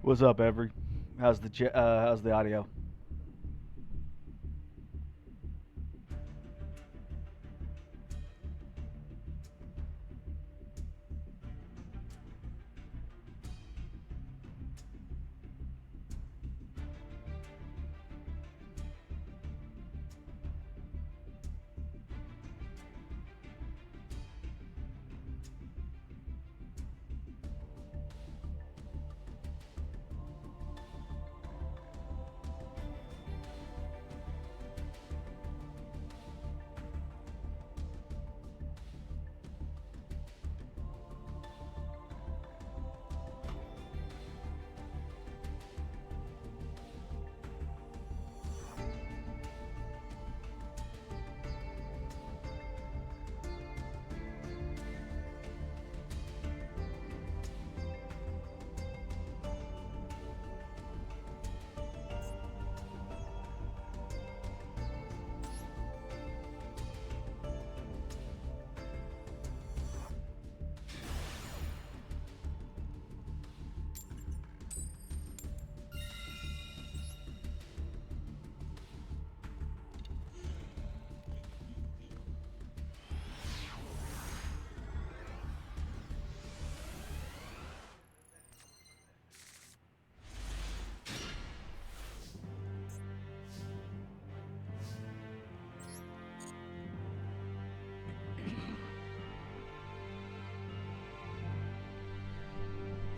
What's up, Every? How's the audio?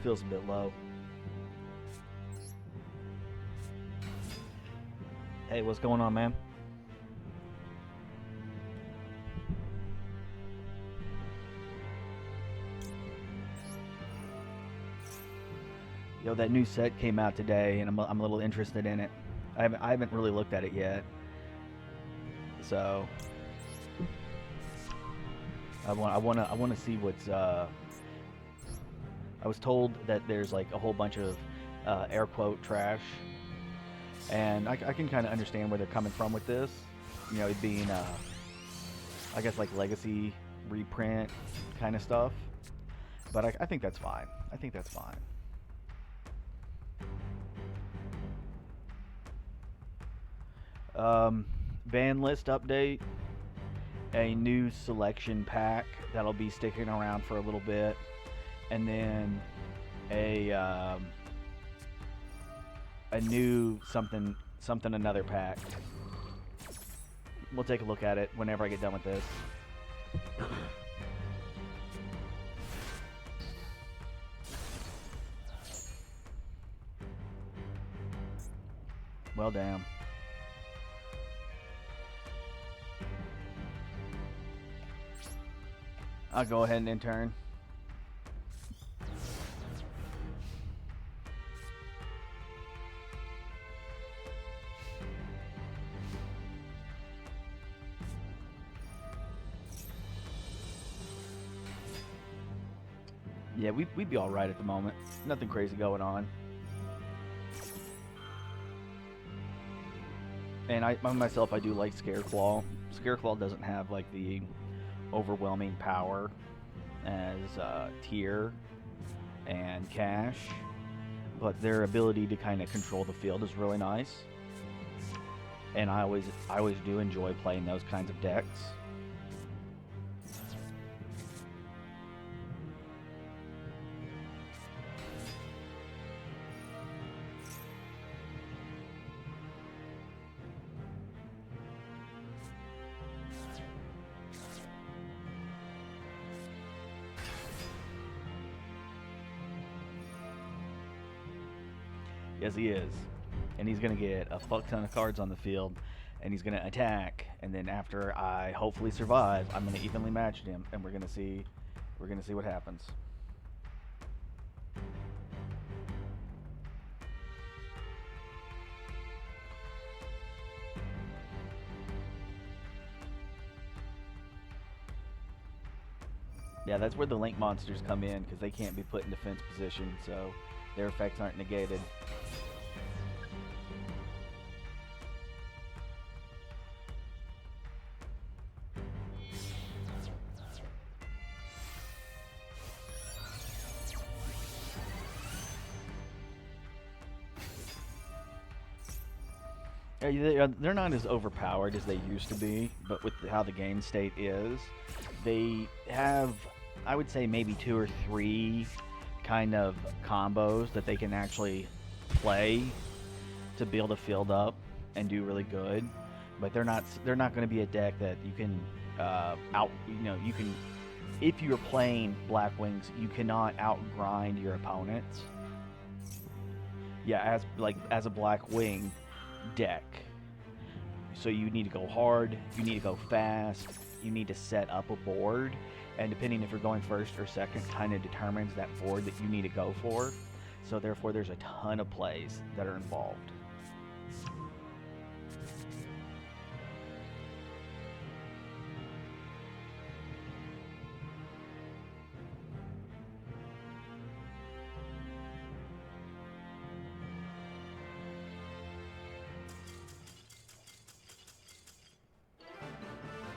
Feels a bit low. Hey, what's going on, man? Yo, that new set came out today, and I'm a little interested in it. I haven't really looked at it yet, so I wanna see what's. I was told that there's like a whole bunch of air quote trash, and I can kind of understand where they're coming from with this. You know, it being I guess like legacy reprint kind of stuff. But I think that's fine. I think that's fine. Um, Ban list update, a new selection pack that'll be sticking around for a little bit, and then a a new something another pack. We'll take a look at it whenever I get done with this. Well, damn. I'll go ahead and intern. Yeah, we'd be all right at the moment. Nothing crazy going on. And myself, I do like Scareclaw. Scareclaw doesn't have like the overwhelming power as Tier and Cash, but their ability to kind of control the field is really nice. And I always do enjoy playing those kinds of decks. Yes, he is. And he's going to get a fuck ton of cards on the field, and he's going to attack. And then after I hopefully survive, I'm going to evenly match him, and we're going to see what happens. Yeah, that's where the link monsters come in because they can't be put in defense position, so their effects aren't negated. They're not as overpowered as they used to be, but with how the game state is, they have, I would say, maybe 2 or 3 kind of combos that they can actually play to build a field up and do really good. But they're not going to be a deck that you can you can, if you're playing Black Wings, you cannot outgrind your opponents. Yeah, as a Black Wing deck. So you need to go hard, you need to go fast, you need to set up a board, and depending if you're going first or second kind of determines that board that you need to go for. So therefore there's a ton of plays that are involved.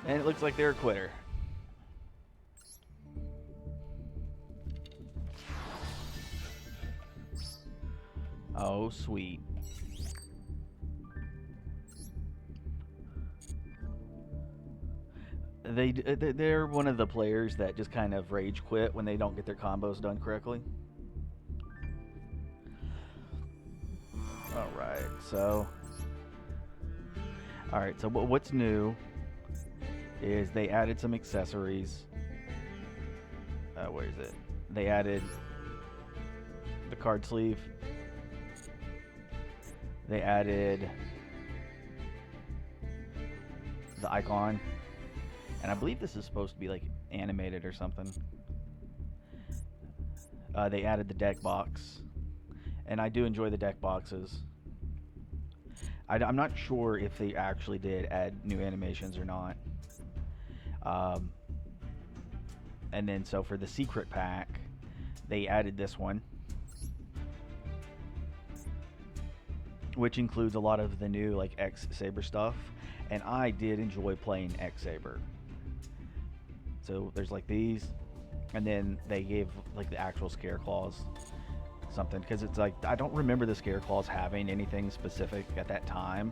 And it looks like they're a quitter. Oh, sweet. They're one of the players that just kind of rage quit when they don't get their combos done correctly. Alright, so what's new is they added some accessories. Where is it? They added the card sleeve. They added the icon. And I believe this is supposed to be like animated or something. They added the deck box. And I do enjoy the deck boxes. I'm not sure if they actually did add new animations or not. And then so for the secret pack, they added this one, which includes a lot of the new like X Saber stuff, and I did enjoy playing X Saber. So there's like these, and then they gave like the actual Scareclaws something, because it's like I don't remember the Scareclaws having anything specific at that time.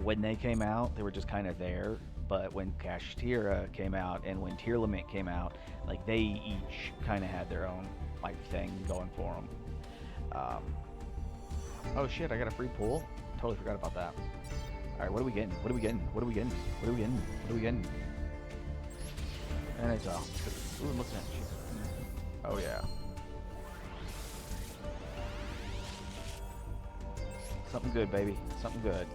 When they came out, they were just kind of there. But when Kashtira came out and when Tearlament came out, like they each kind of had their own like thing going for them. Oh shit! I got a free pull. Totally forgot about that. All right, what are we getting? What are we getting? What are we getting? What are we getting? What are we getting? And it's ooh, I'm looking at shit. Oh yeah. Something good, baby. Something good.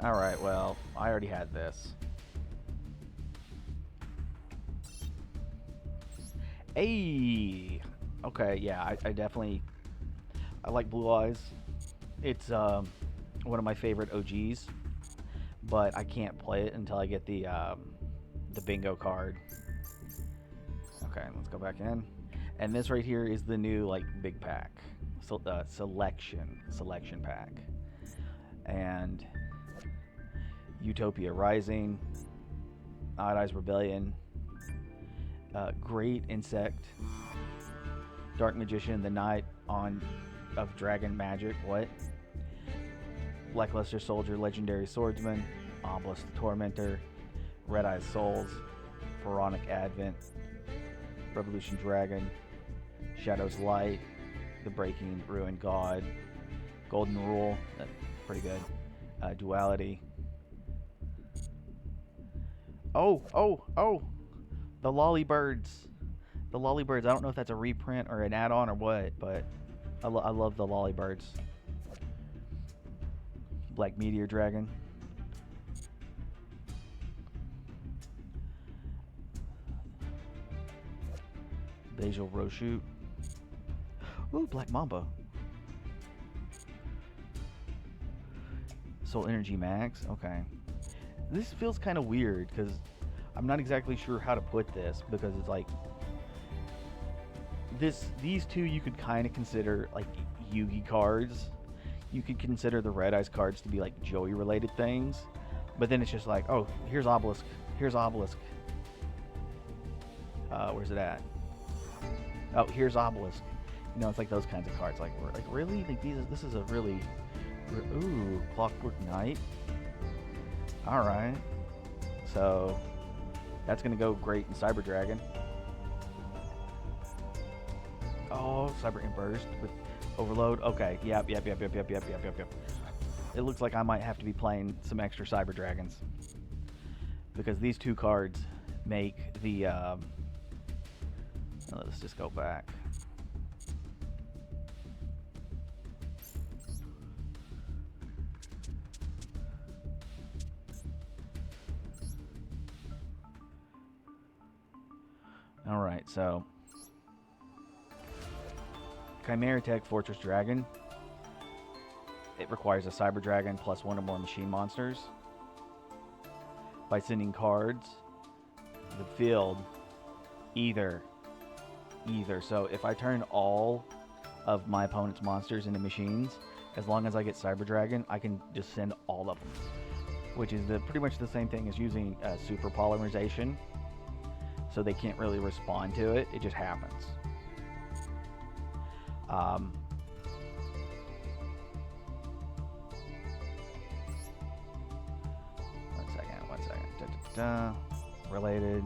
Alright, well, I already had this. Hey! Okay, yeah, I definitely... I like Blue Eyes. It's one of my favorite OGs. But I can't play it until I get the bingo card. Okay, let's go back in. And this right here is the new, like, big pack. So, selection pack. And... Utopia Rising, Odd Eyes Rebellion, Great Insect, Dark Magician, The Knight of Dragon Magic, what? Lackluster Soldier, Legendary Swordsman, Obelisk the Tormentor, Red Eyes Souls, Pharaonic Advent, Revolution Dragon, Shadow's Light, The Breaking Ruin God, Golden Rule, that's pretty good, Duality. Oh! The Lollybirds. The Lollybirds. I don't know if that's a reprint or an add-on or what, but I love the Lollybirds. Black Meteor Dragon. Basil Roshoot. Ooh, Black Mamba. Soul Energy Max. Okay. This feels kind of weird because I'm not exactly sure how to put this, because it's like these two you could kind of consider like Yu-Gi cards. You could consider the Red Eyes cards to be like Joey related things, but then it's just like, oh, here's Obelisk, here's Obelisk. Where's it at? Oh, here's Obelisk. You know, it's like those kinds of cards. Like really? Like this is a really... Ooh, Clockwork Knight. Alright. So, that's going to go great in Cyber Dragon. Oh, Cyber Burst with Overload. Okay, yep. It looks like I might have to be playing some extra Cyber Dragons. Because these two cards make the... let's just go back. Alright, so... Chimera Tech Fortress Dragon. It requires a Cyber Dragon plus one or more machine monsters. By sending cards to the field, either. So if I turn all of my opponent's monsters into machines, as long as I get Cyber Dragon, I can just send all of them. Which is pretty much the same thing as using super polymerization. So they can't really respond to it. It just happens. One second. Related.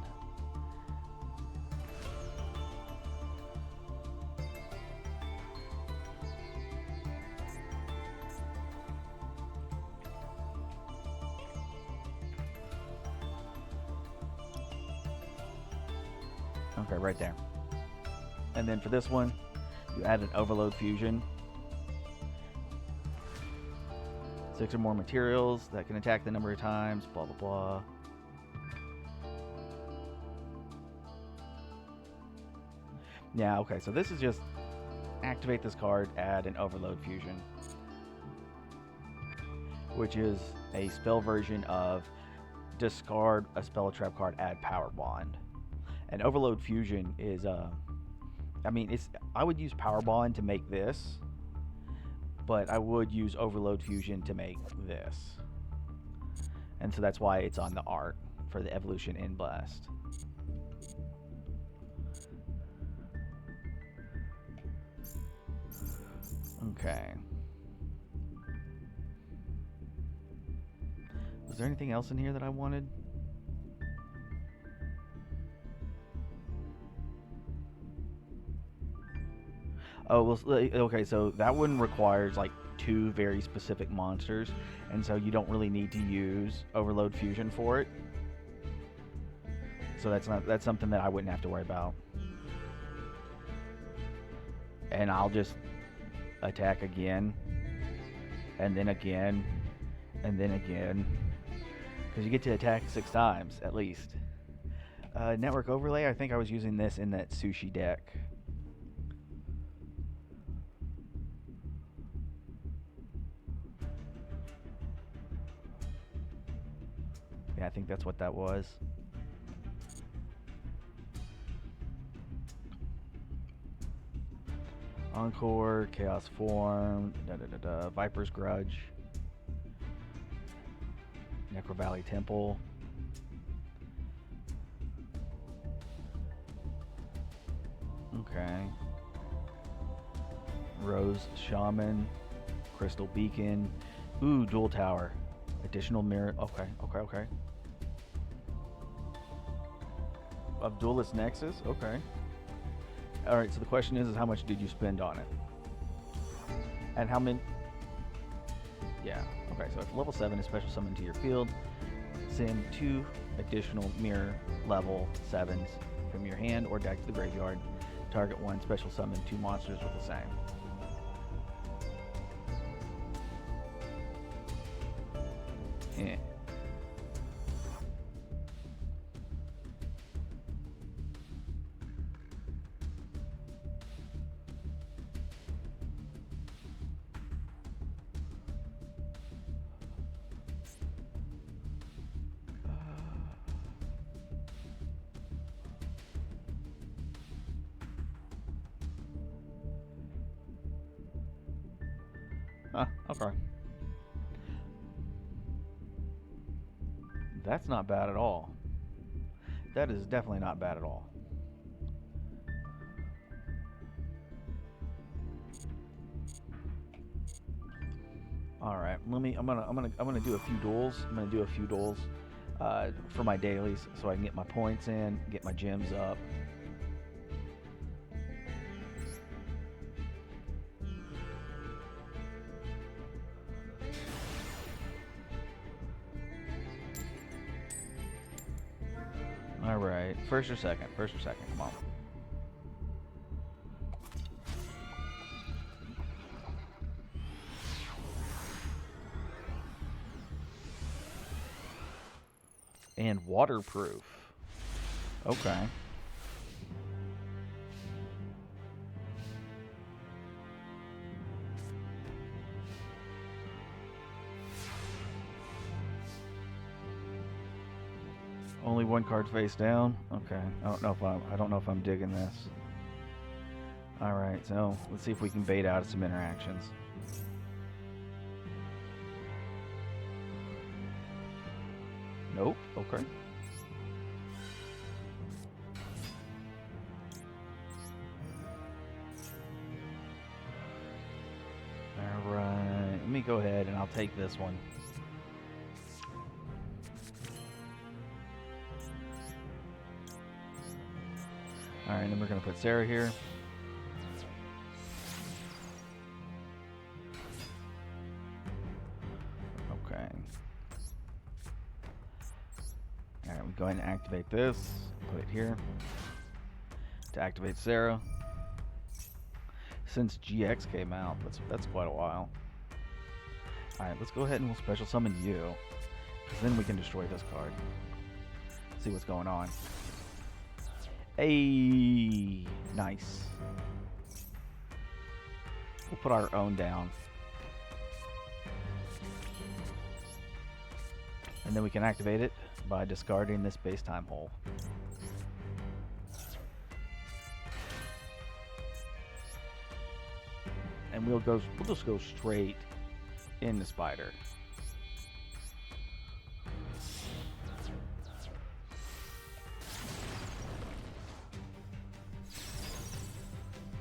Okay, right there. And then for this one, you add an Overload Fusion. 6 or more materials that can attack the number of times, blah, blah, blah. Yeah, okay, so this is just activate this card, add an Overload Fusion. Which is a spell version of discard a spell trap card, add Power Bond. And Overload Fusion is, I would use Power Bond to make this, but I would use Overload Fusion to make this. And so that's why it's on the art for the Evolution in Blast. Okay. Was there anything else in here that I wanted? Oh, well, okay, so that one requires like 2 very specific monsters, and so you don't really need to use Overload Fusion for it. So that's something that I wouldn't have to worry about. And I'll just attack again, and then again, and then again, because you get to attack 6 times at least. Network Overlay, I think I was using this in that Sushi deck. Yeah, I think that's what that was. Encore, Chaos Form, Viper's Grudge, Necro Valley Temple. Okay. Rose Shaman, Crystal Beacon. Ooh, Dual Tower. Additional mirror. Okay. Of Duelist Nexus? Okay. Alright, so the question is how much did you spend on it? And how many... Yeah, okay, so it's level 7 is special summon to your field. Send 2 additional mirror level 7s from your hand or deck to the graveyard. Target 1 special summon 2 monsters with the same. Yeah. Okay. That's not bad at all. That is definitely not bad at all. All right, I'm gonna do a few duels. I'm gonna do a few duels for my dailies, so I can get my points in, get my gems up. All right, first or second, come on. And waterproof. Okay. Only one card face down. Okay. I don't know if I'm digging this. All right. So let's see if we can bait out some interactions. Nope. Okay. All right. Let me go ahead and I'll take this one. All right. Then we're gonna put Sarah here. Okay. All right. We go ahead and activate this. Put it here to activate Sarah. Since GX came out, that's quite a while. Alright, let's go ahead and we'll special summon you, because then we can destroy this card. See what's going on. Hey, nice. We'll put our own down. And then we can activate it by discarding this base time hole. And we'll just go straight in the spider.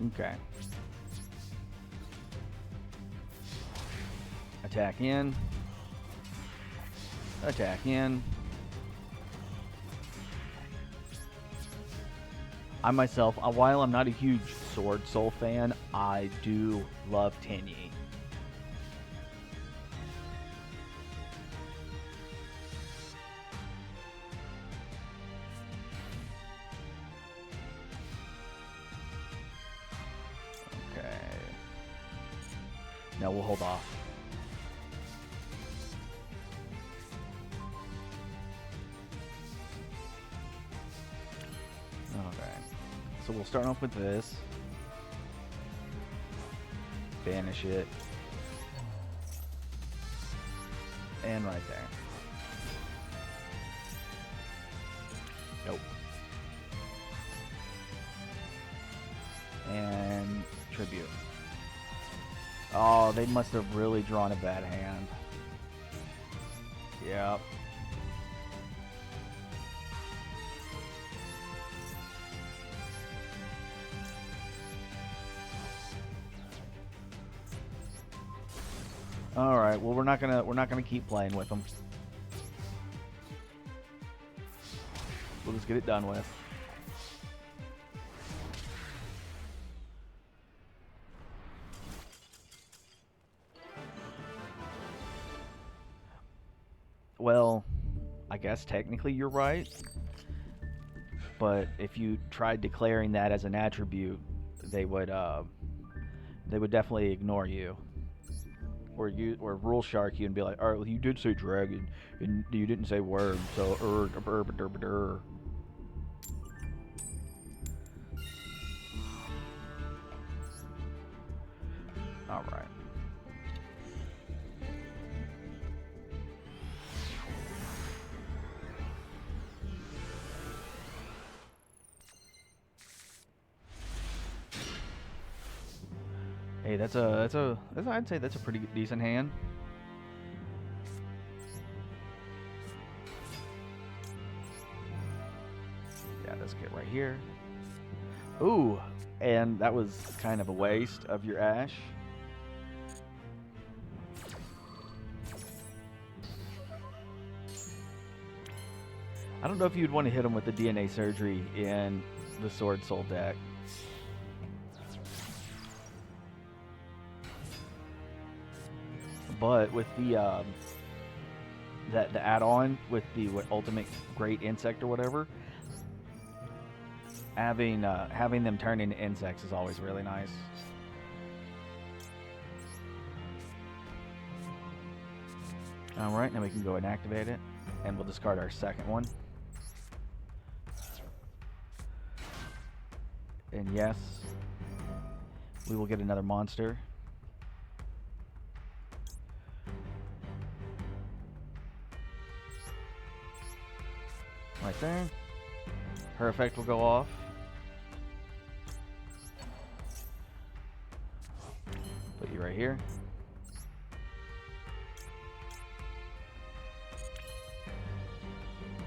Okay. Attack in. Attack in. I myself, while I'm not a huge Sword Soul fan, I do love Tenyi. Okay. Now we'll hold off. Okay. So we'll start off with this. Banish it. And right there. Nope. And tribute. Oh, they must have really drawn a bad hand. Yep. All right. Well, we're not gonna keep playing with them. We'll just get it done with. Well, I guess technically you're right. But if you tried declaring that as an attribute, they would definitely ignore you. Or rule shark you and be like, all right, well, you did say dragon, and you didn't say worm, so all right. Hey, I'd say that's a pretty decent hand. Yeah, this kid right here. Ooh, and that was kind of a waste of your Ash. I don't know if you'd want to hit him with the DNA surgery in the Sword Soul deck. But with the the add-on with the ultimate great insect or whatever, having them turn into insects is always really nice. All right, now we can go and activate it, and we'll discard our second one. And yes, we will get another monster. Right there. Her effect will go off. Put you right here.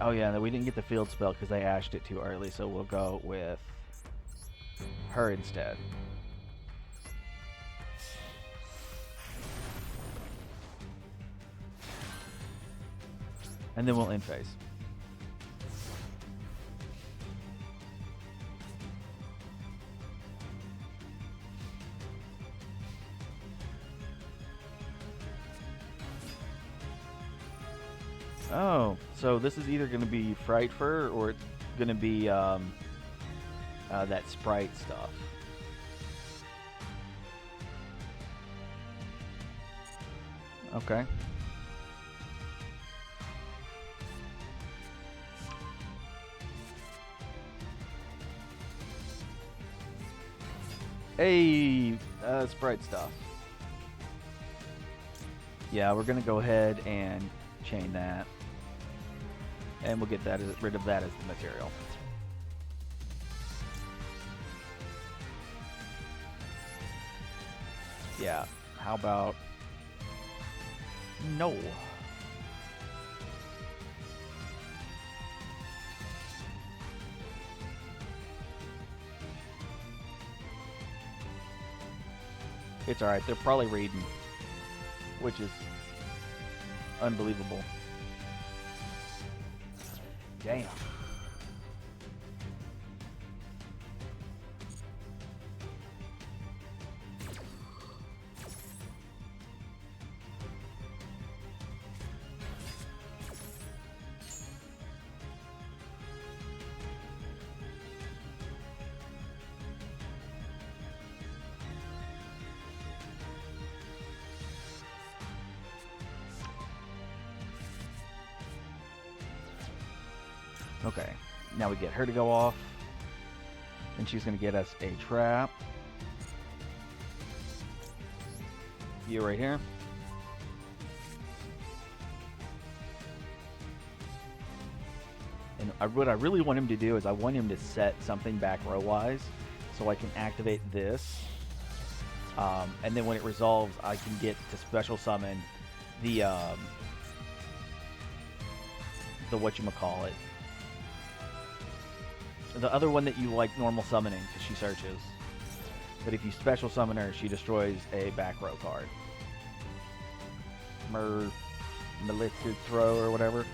Oh yeah, we didn't get the field spell because they ashed it too early, so we'll go with her instead. And then we'll end phase. Oh, so this is either going to be Fright Fur or it's going to be that Sprite stuff. Okay. Hey, Sprite stuff. Yeah, we're going to go ahead and chain that. And we'll get that rid of that as the material. Yeah, how about no? It's alright, they're probably reading, which is unbelievable. Damn. Okay, now we get her to go off, and she's going to get us a trap. You right here. And what I really want him to do is I want him to set something back row-wise, so I can activate this, and then when it resolves, I can get to special summon the whatchamacallit. The other one that you like normal summoning, because she searches. But if you special summon her, she destroys a back row card. Malicious Throw or whatever.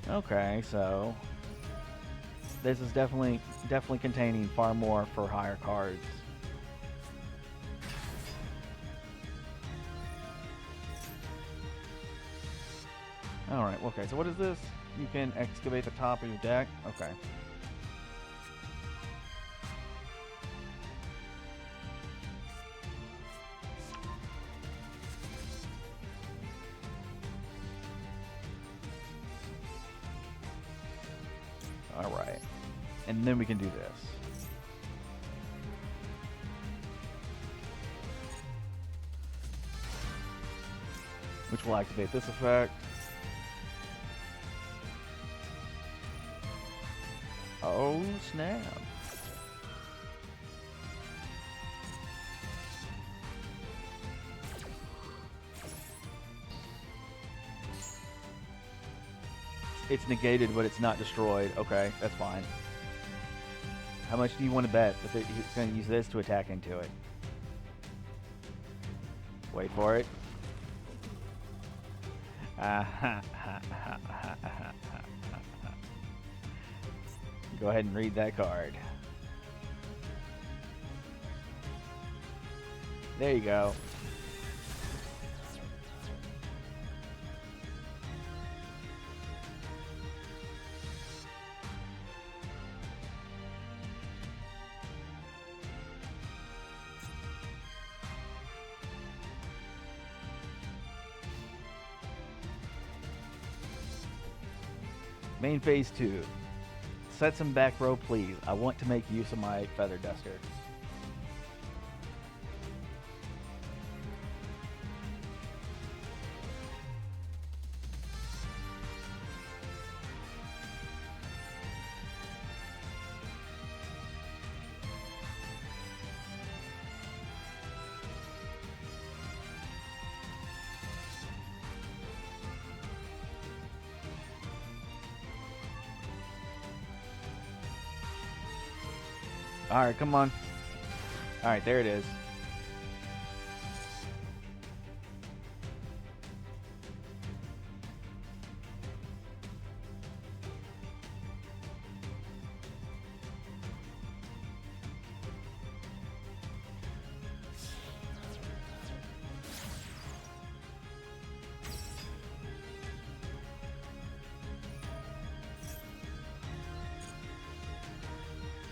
Okay, so this is definitely containing far more for higher cards. Alright, okay, so what is this? You can excavate the top of your deck? Okay. Alright. And then we can do this. Which will activate this effect. Oh, snap. It's negated, but it's not destroyed. Okay, that's fine. How much do you want to bet that he's going to use this to attack into it? Wait for it. Go ahead and read that card. There you go. Main phase 2. Set some back row, please. I want to make use of my feather duster. Alright, come on. Alright, there it is.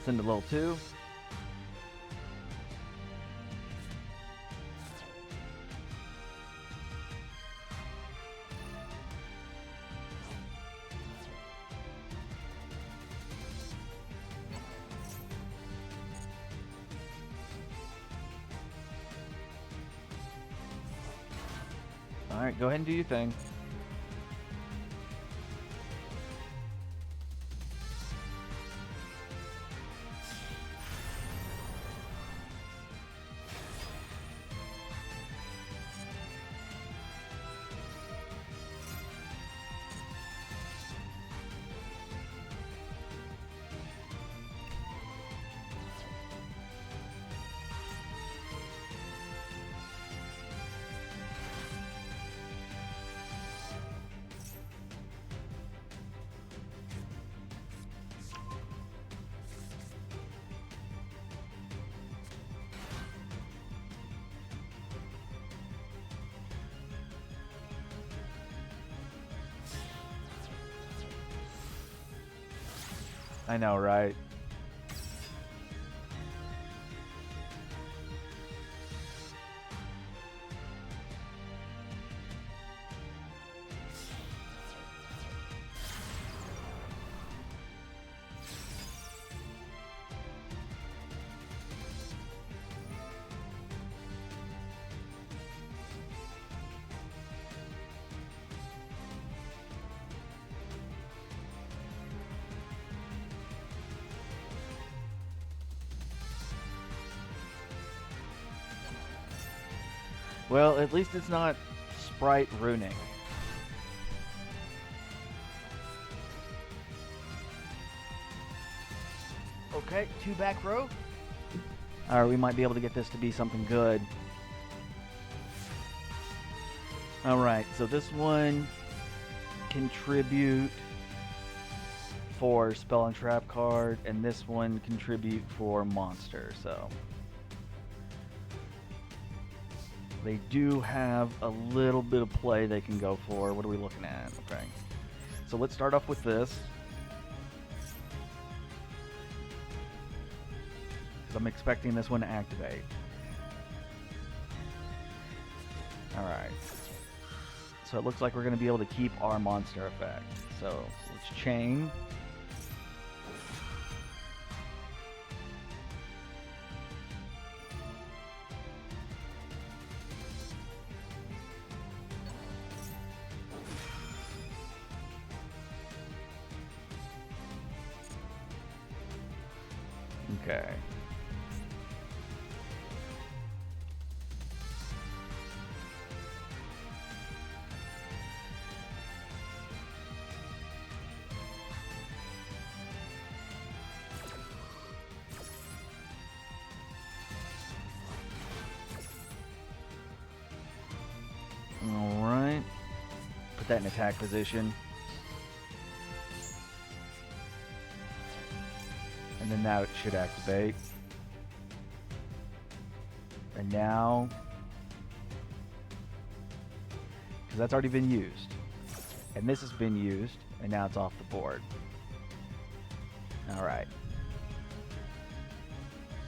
Send a level 2. Alright, go ahead and do your thing. I know, right? Well, at least it's not sprite ruining. Okay, 2 back row. Alright, we might be able to get this to be something good. Alright, so this one contribute for spell and trap card, and this one contribute for monster, so they do have a little bit of play they can go for. What are we looking at? Okay. So let's start off with this. Because I'm expecting this one to activate. Alright. So it looks like we're going to be able to keep our monster effect. So let's chain. Okay. that in attack position. And then now it should activate. And now, because that's already been used. And this has been used, and now it's off the board. Alright.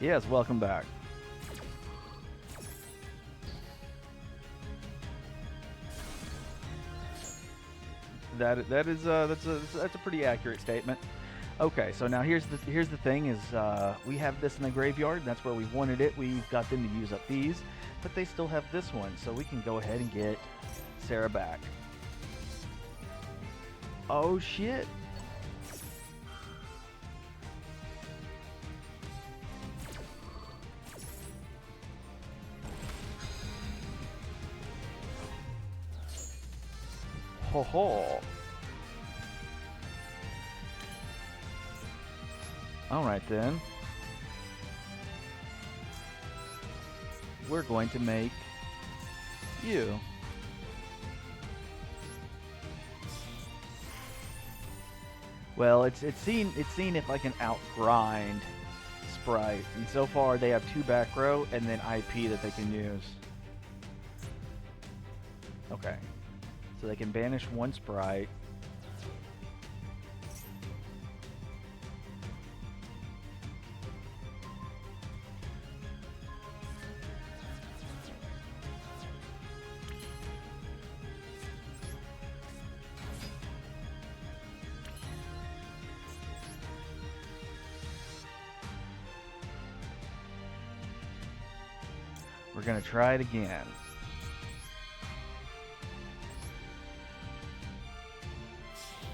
Yes, welcome back. That's a pretty accurate statement. Okay, so now here's the thing is we have this in the graveyard, and that's where we wanted it. We've got them to use up these, but they still have this one, so we can go ahead and get Sarah back. Oh shit. Ho ho. Alright then. We're going to make you. Well, it's seen if I can outgrind Sprite, and so far they have 2 back row and then IP that they can use. Okay, so they can banish 1 Sprite. We're gonna try it again.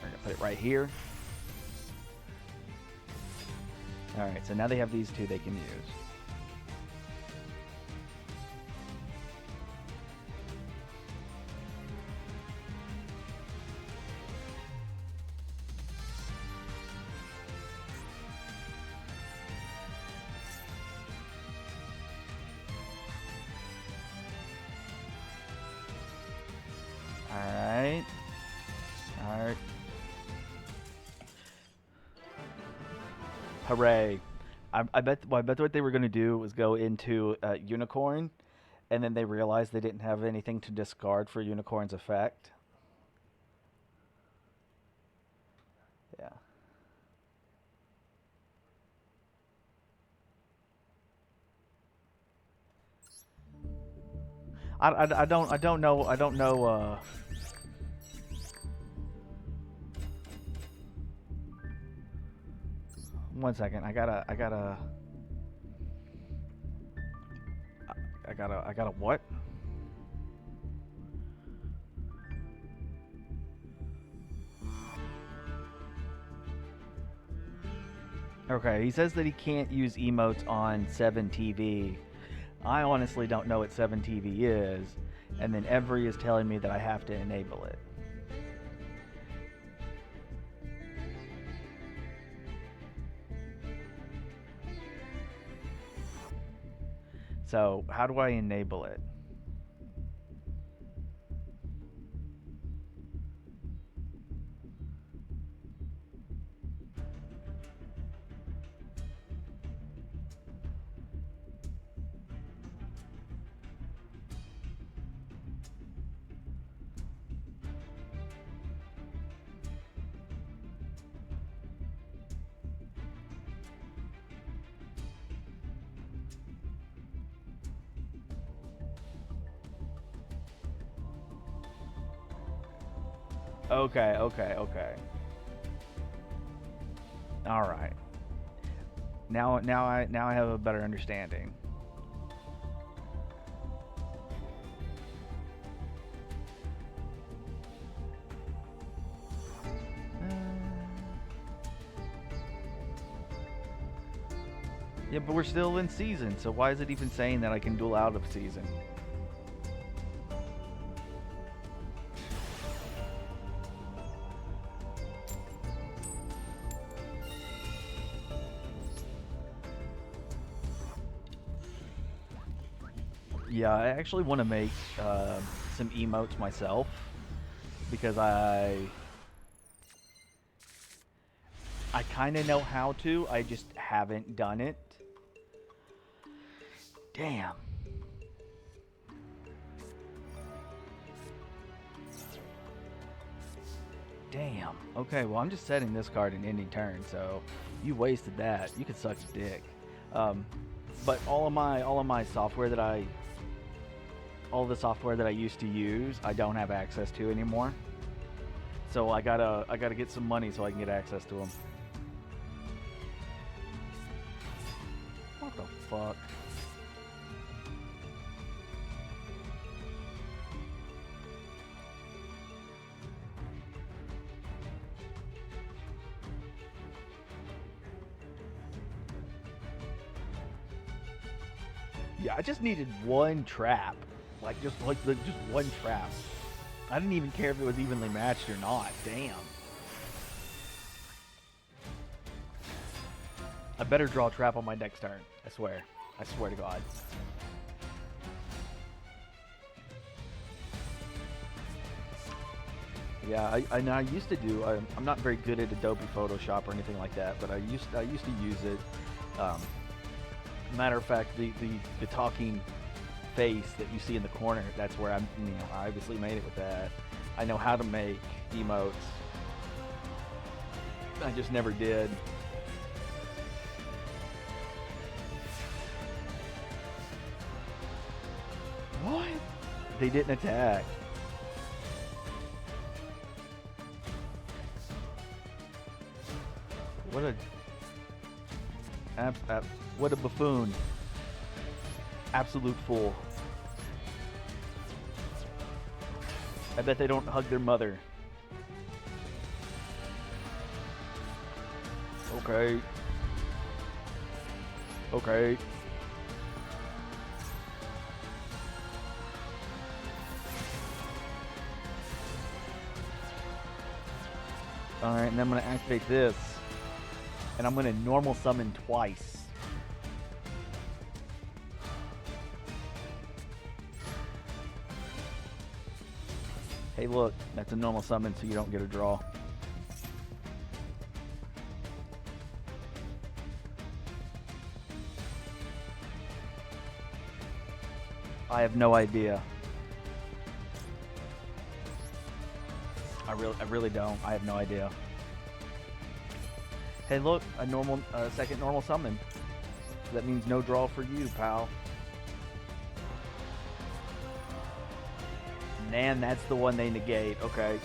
We're gonna put it right here. Alright, so now they have these 2 they can use. Alright. Alright. Hooray. I bet what they were going to do was go into Unicorn, and then they realized they didn't have anything to discard for Unicorn's effect. Yeah. I don't know. One second. I gotta what? Okay, he says that he can't use emotes on 7TV. I honestly don't know what 7TV is, and then Every is telling me that I have to enable it. So, how do I enable it? Okay. All right. Now I have a better understanding. Yeah, but we're still in season, so why is it even saying that I can duel out of season? Yeah, I actually want to make some emotes myself. because I kind of know how to. I just haven't done it. Damn. Damn. Okay, well I'm just setting this card in ending turn, so you wasted that. You could suck dick. But all of my software that all the software that I used to use, I don't have access to anymore. So I gotta get some money so I can get access to them. What the fuck? Yeah, I just needed one trap. Just one trap. I didn't even care if it was evenly matched or not. Damn. I better draw a trap on my next turn. I swear. I swear to God. Yeah, I used to do. I'm not very good at Adobe Photoshop or anything like that, but I used to use it. Matter of fact, the talking face that you see in the corner, that's where I obviously made it with that. I know how to make emotes. I just never did. What? They didn't attack. What a buffoon. Absolute fool. I bet they don't hug their mother. Okay. Okay. Alright, and then I'm going to activate this. And I'm going to normal summon twice. Hey, look, that's a normal summon, so you don't get a draw. I have no idea. I really don't. I have no idea. Hey, look, a second normal summon. That means no draw for you, pal. Man, that's the one they negate. Okay.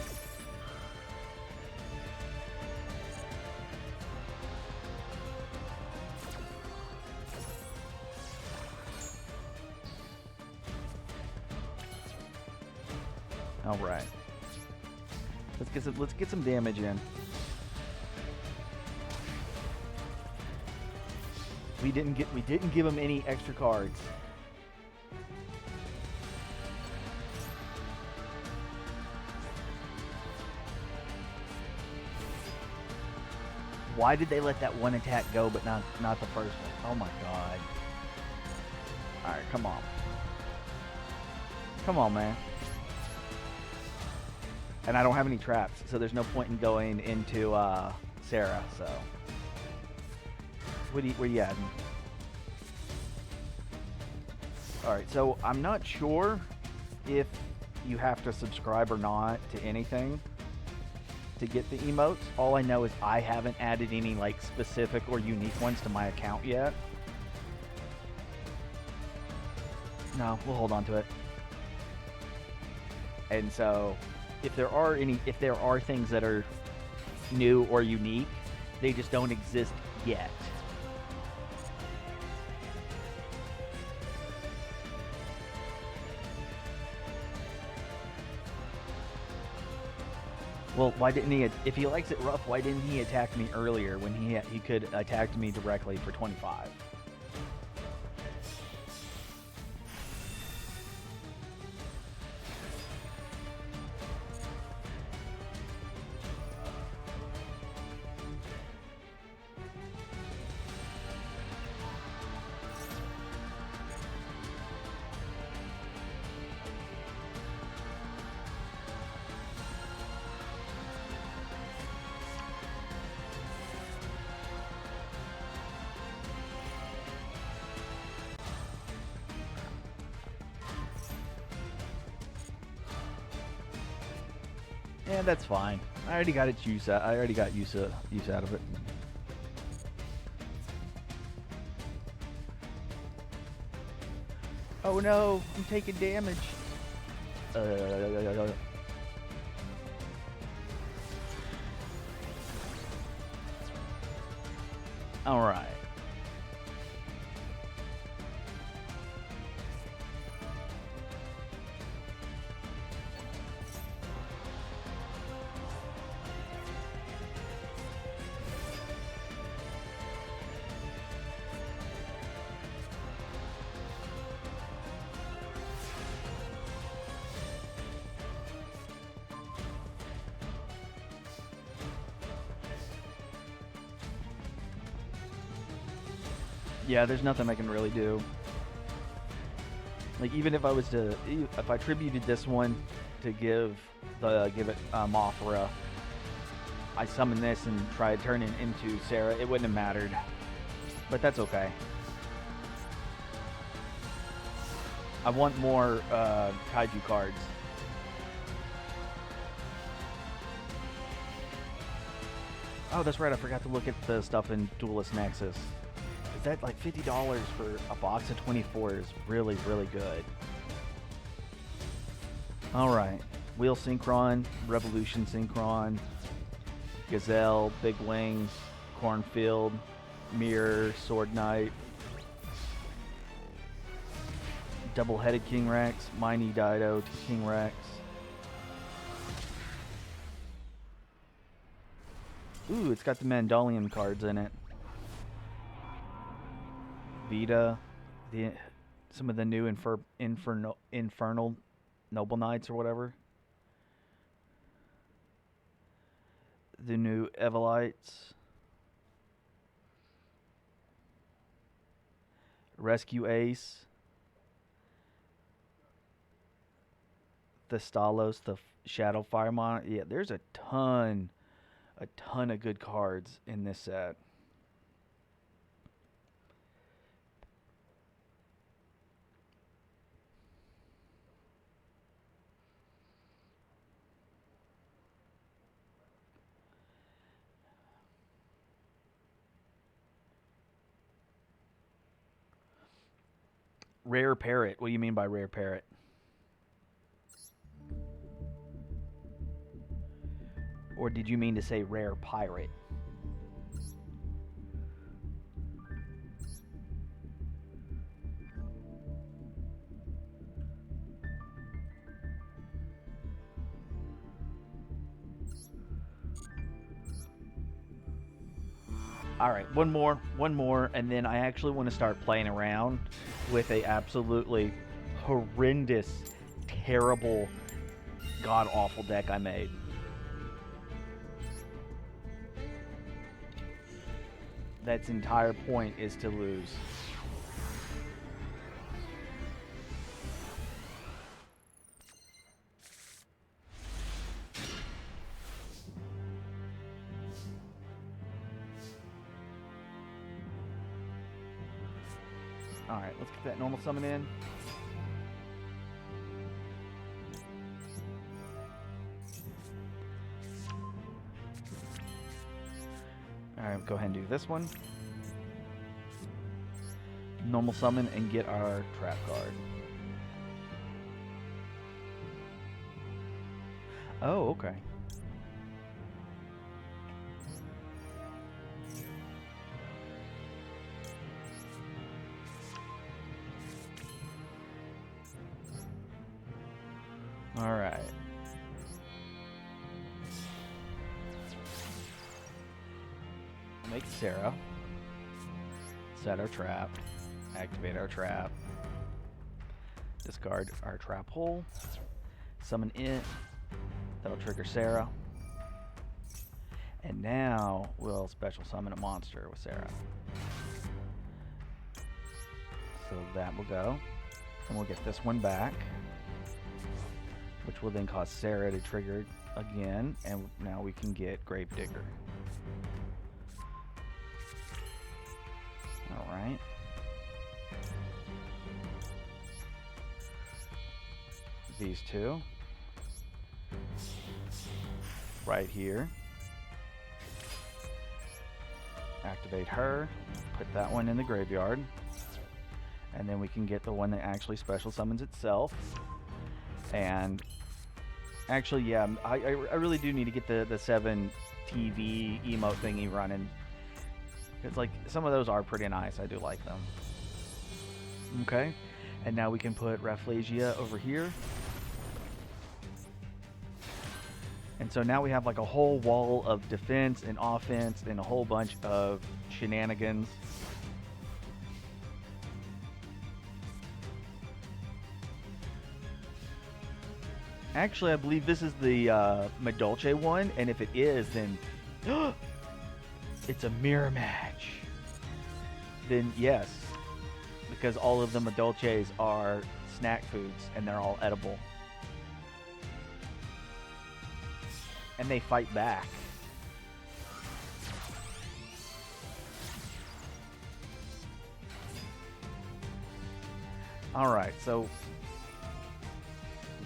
All right. Let's get some damage in. We didn't give him any extra cards. Why did they let that one attack go, but not the first one? Oh my god. Alright, come on. Come on, man. And I don't have any traps, so there's no point in going into Sarah, so. Where you at? Alright, so I'm not sure if you have to subscribe or not to anything to get the emotes. All I know is I haven't added any like specific or unique ones to my account yet. No, we'll hold on to it. And so if there are things that are new or unique, they just don't exist yet. Well, why didn't he? If he likes it rough, why didn't he attack me earlier when he could attack me directly for 25? Yeah, that's fine. I already got its use. I already got use out of it. Oh no, I'm taking damage. All right. Yeah, there's nothing I can really do. Like, even if I was to, if I tributed this one to give it Mothra, I summon this and try to turn it into Sarah, it wouldn't have mattered. But that's okay. I want more Kaiju cards. Oh, that's right, I forgot to look at the stuff in Duelist Nexus. That like $50 for a box of 24 is really, really good. Alright. Wheel Synchron, Revolution Synchron, Gazelle, Big Wings, Cornfield, Mirror, Sword Knight, Double-Headed King Rex, Mini Dido, King Rex. Ooh, it's got the Mandalorian cards in it. Vita, some of the new Infernal Noble Knights or whatever. The new Evelites. Rescue Ace. The Stalos, the Shadow Firemon. Yeah, there's a ton of good cards in this set. Rare Parrot. What do you mean by Rare Parrot? Or did you mean to say Rare Pirate? Alright, one more, and then I actually want to start playing around with a absolutely horrendous, terrible, god-awful deck I made. That's entire point is to lose. Alright, let's get that normal summon in. Alright, go ahead and do this one. Normal summon and get our trap card. Oh, okay. Alright. Make Sarah. Set our trap. Activate our trap. Discard our trap hole. Summon it. That'll trigger Sarah. And now we'll special summon a monster with Sarah. So that will go. And we'll get this one back, which will then cause Sarah to trigger again, and now we can get Gravedigger. Alright. These two. right here. Activate her, put that one in the graveyard, and then we can get the one that actually special summons itself. And actually, yeah, I really do need to get the 7 TV emote thingy running, because like some of those are pretty nice. I do like them. Okay, and now we can put Rafflesia over here. And so now we have like a whole wall of defense and offense and a whole bunch of shenanigans. Actually, I believe this is the Madolche one, and if it is, then it's a mirror match. Then yes, because all of the Madolches are snack foods and they're all edible. And they fight back. Alright, so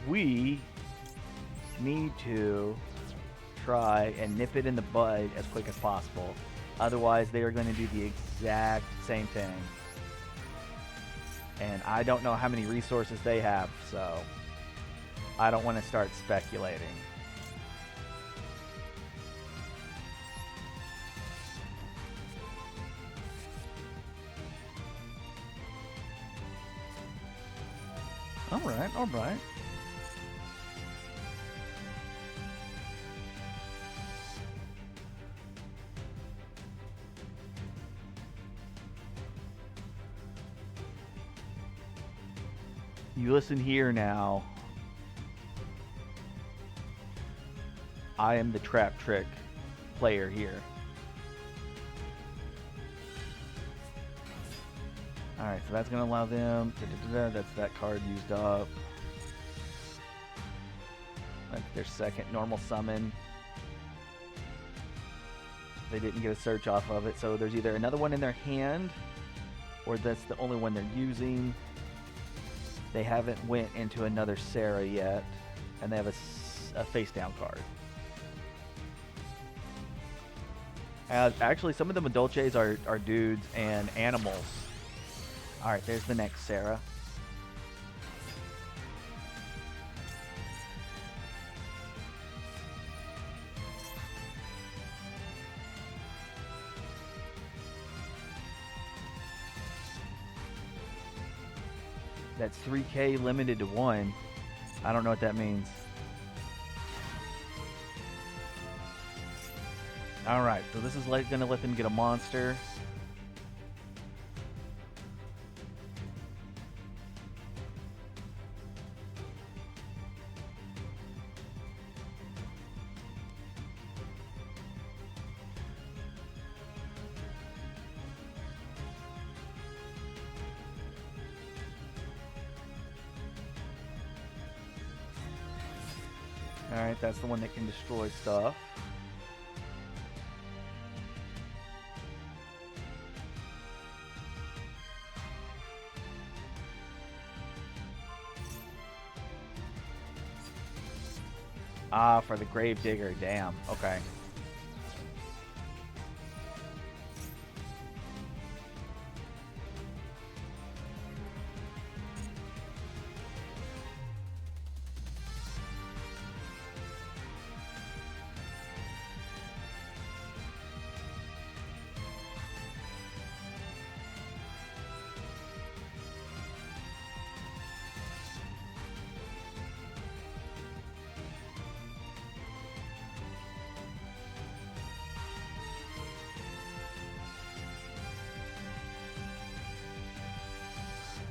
we need to try and nip it in the bud as quick as possible. Otherwise, they are going to do the exact same thing. And I don't know how many resources they have, so I don't want to start speculating. Alright, alright. You listen here now. I am the trap trick player here. Alright, so that's going to allow them... That's that card used up. That's their second normal summon. They didn't get a search off of it, so there's either another one in their hand, or that's the only one they're using. They haven't went into another Sarah yet, and they have a face-down card. Actually, some of the Madolches are dudes and animals. Alright, there's the next Sarah. That's 3K limited to 1. I don't know what that means. Alright, so this is going to let them get a monster. Alright, that's the one that can destroy stuff. Ah, for the Gravedigger, damn. Okay.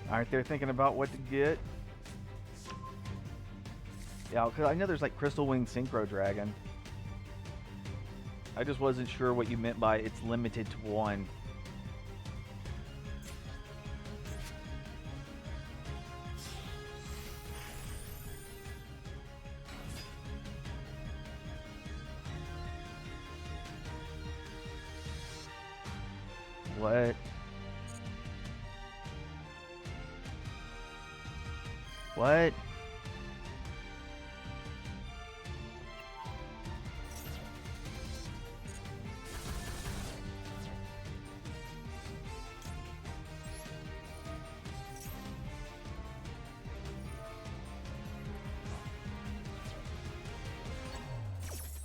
Alright, they're thinking about what to get. Yeah, because I know there's like Crystal Wing Synchro Dragon. I just wasn't sure what you meant by it's limited to 1. What? What?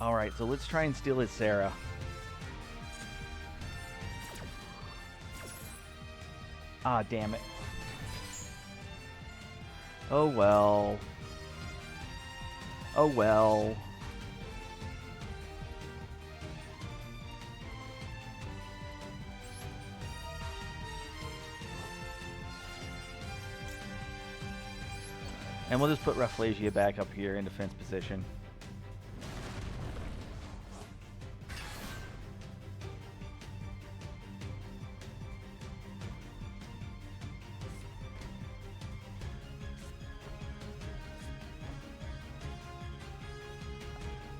Alright, so let's try and steal his Sarah. Ah, damn it. Oh well. Oh well. And we'll just put Rafflesia back up here in defense position.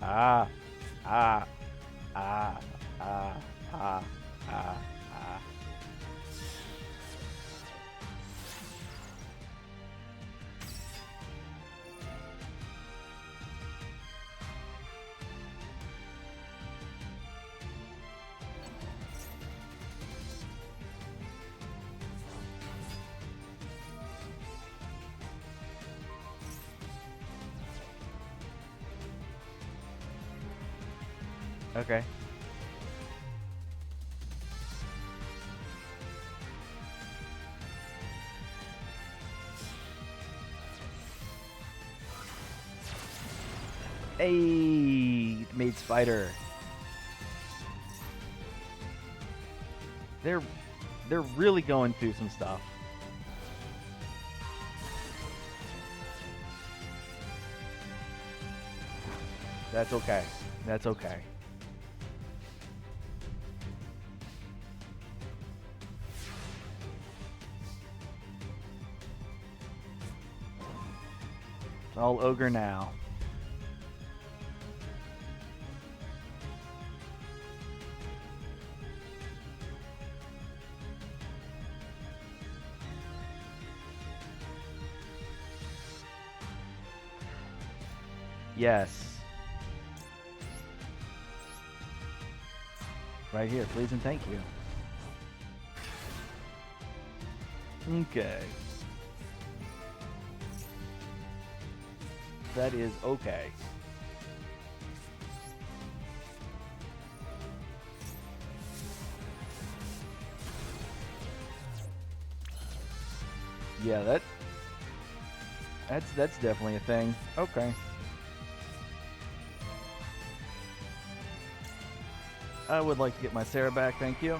Ah, ah, ah, ah, ah, ah, ah. Okay. Hey, made spider. They're really going through some stuff. That's okay. That's okay. It's all ogre now. Yes. Right here, please and thank you. Okay. That is okay. Yeah, that's definitely a thing. Okay. I would like to get my Sarah back, thank you.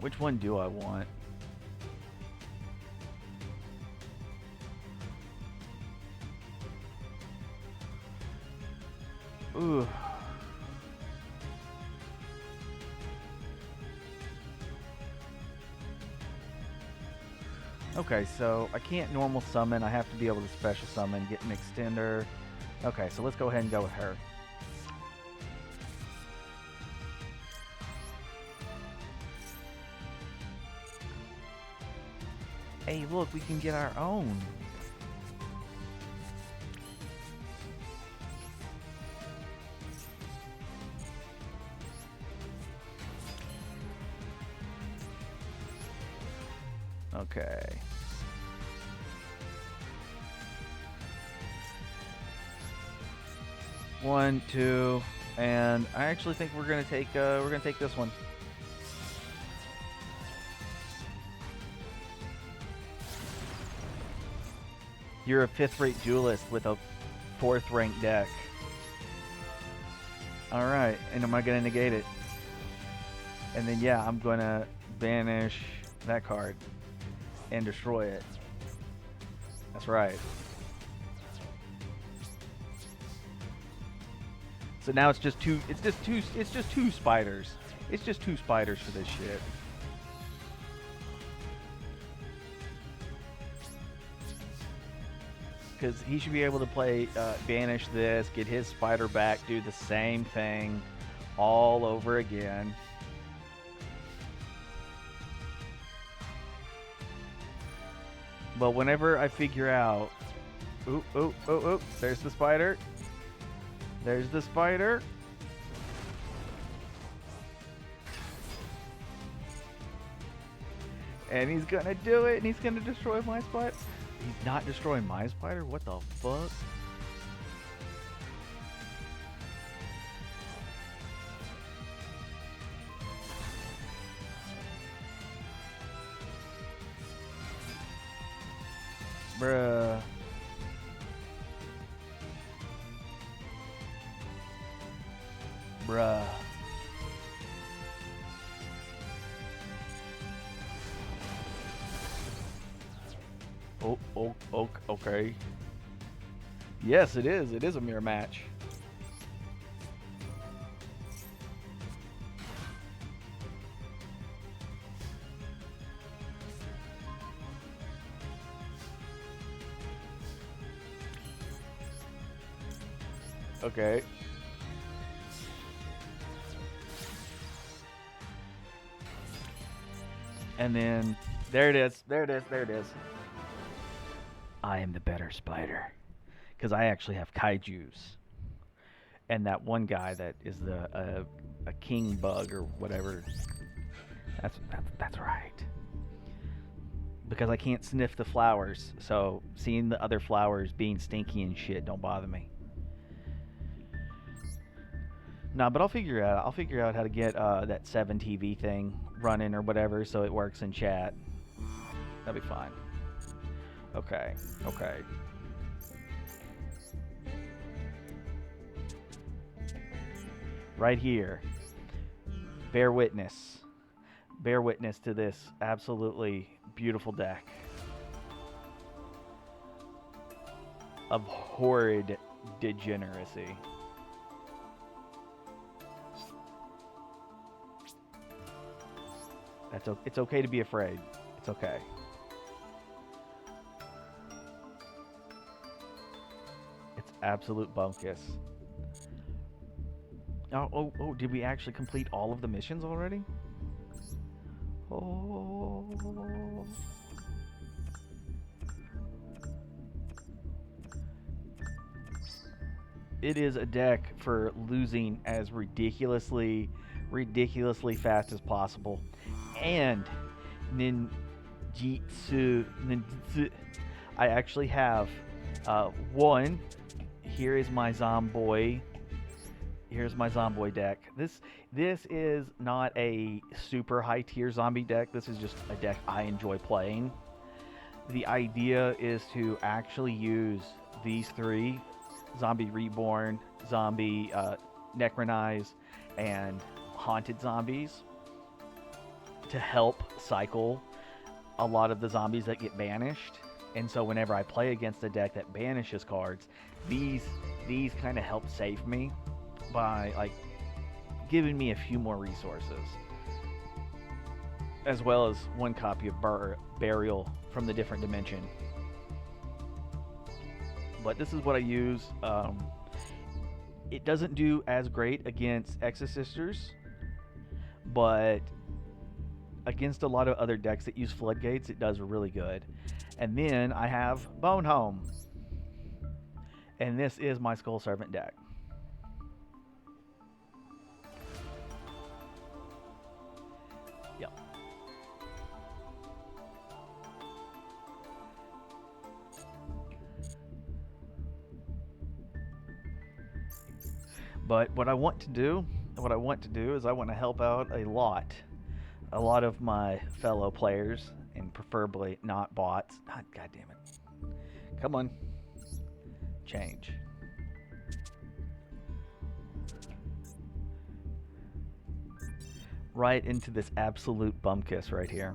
Which one do I want? Ooh. Okay, so I can't normal summon. I have to be able to special summon, get an extender. Okay, so let's go ahead and go with her. Hey, look, we can get our own. Okay. One, two, and I actually think we're gonna take this one. You're a 5th-rate duelist with a 4th-ranked deck. All right, and am I gonna negate it? And then yeah, I'm gonna banish that card and destroy it. That's right. So now it's just two. It's just two spiders. It's just 2 spiders for this shit. Because he should be able to play banish this, get his spider back, do the same thing all over again. But whenever I figure out Ooh, ooh, ooh, ooh. There's the spider. There's the spider. And he's gonna do it, and he's gonna destroy my spider. He's not destroying my spider? What the fuck? Bruh. Bruh. Oh, okay. Yes, it is. It is a mirror match. Okay. And then, there it is. There it is. There it is. I am the better spider. Because I actually have kaijus. And that one guy that is a king bug or whatever. That's right. Because I can't sniff the flowers, so seeing the other flowers being stinky and shit don't bother me. Nah, but I'll figure it out. I'll figure out how to get that 7TV thing running or whatever so it works in chat. That'll be fine. Okay. Okay. Right here. Bear witness. Bear witness to this absolutely beautiful deck of horrid degeneracy. It's okay to be afraid. It's okay. It's absolute bunkus. Oh, did we actually complete all of the missions already? Oh. It is a deck for losing as ridiculously fast as possible. And ninjutsu. I actually have one. Here is my Zomboy. Here's my Zomboy deck. This is not a super high tier zombie deck. This is just a deck I enjoy playing. The idea is to actually use these three: Zombie Reborn, Zombie Necronize, and Haunted Zombies, to help cycle a lot of the zombies that get banished. And so whenever I play against a deck that banishes cards, these kind of help save me by like giving me a few more resources, as well as one copy of Burial from the different dimension. But this is what I use. It doesn't do as great against Exorcisters, but against a lot of other decks that use Floodgates, it does really good. And then I have Bone Home, and this is my Skull Servant deck. Yep. But what I want to do is I want to help out a lot of my fellow players, and preferably not bots. God damn it. Come on. Change. Right into this absolute bumkiss right here.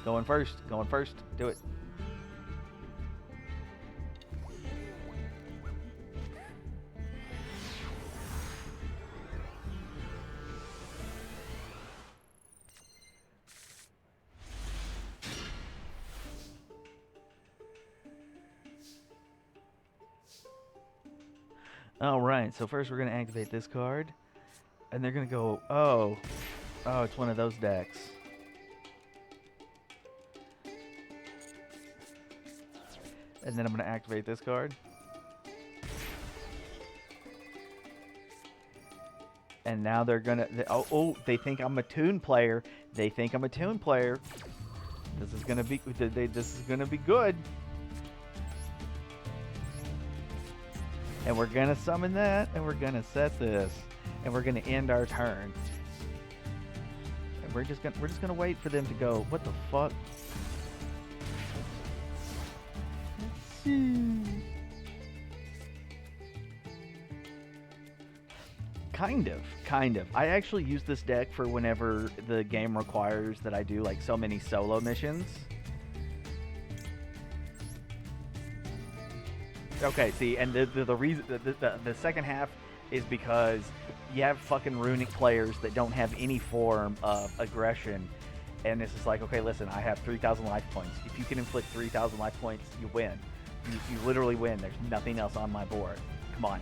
Going first. Do it. Alright, so first we're going to activate this card. And they're gonna go, oh, it's one of those decks. And then I'm gonna activate this card. And now they're gonna, they think I'm a Toon player. They think I'm a Toon player. This is gonna be, this is gonna be good. And we're gonna summon that, and we're gonna set this, and we're gonna end our turn. And we're just gonna wait for them to go, what the fuck? Let's see. Kind of. I actually use this deck for whenever the game requires that I do like so many solo missions. Okay, see, and the reason the second half is because you have fucking runic players that don't have any form of aggression, and it's just like, okay, listen, I have 3,000 life points. If you can inflict 3,000 life points, you win. You literally win. There's nothing else on my board. Come on.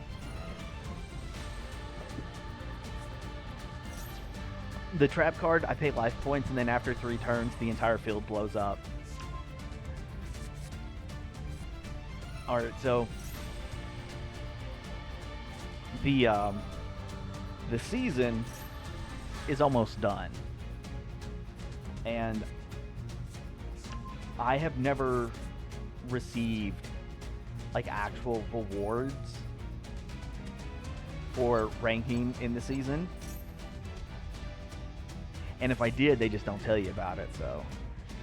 The trap card, I pay life points, and then after 3 turns, the entire field blows up. Alright, so the season is almost done. And I have never received like actual rewards for ranking in the season. And if I did, they just don't tell you about it. So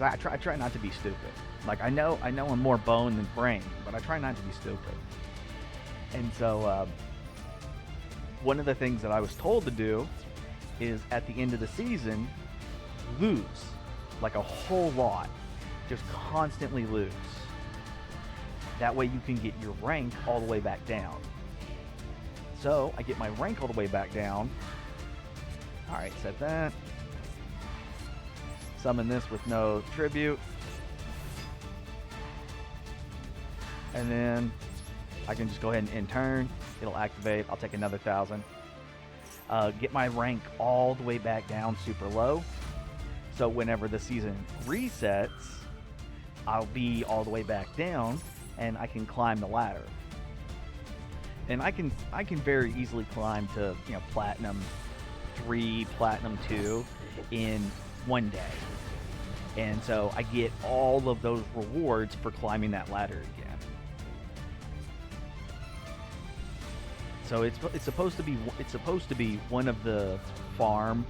I try not to be stupid. Like I know I'm more bone than brain, but I try not to be stupid. And so one of the things that I was told to do is at the end of the season, lose like a whole lot, just constantly lose. That way you can get your rank all the way back down. So I get my rank all the way back down. All right, set that. Summon this with no tribute. And then I can just go ahead and end turn. It'll activate. I'll take another 1,000. Get my rank all the way back down super low. So whenever the season resets, I'll be all the way back down and I can climb the ladder. And I can very easily climb to, you know, Platinum 3, Platinum 2 in one day. And so I get all of those rewards for climbing that ladder again. So it's supposed to be one of the farm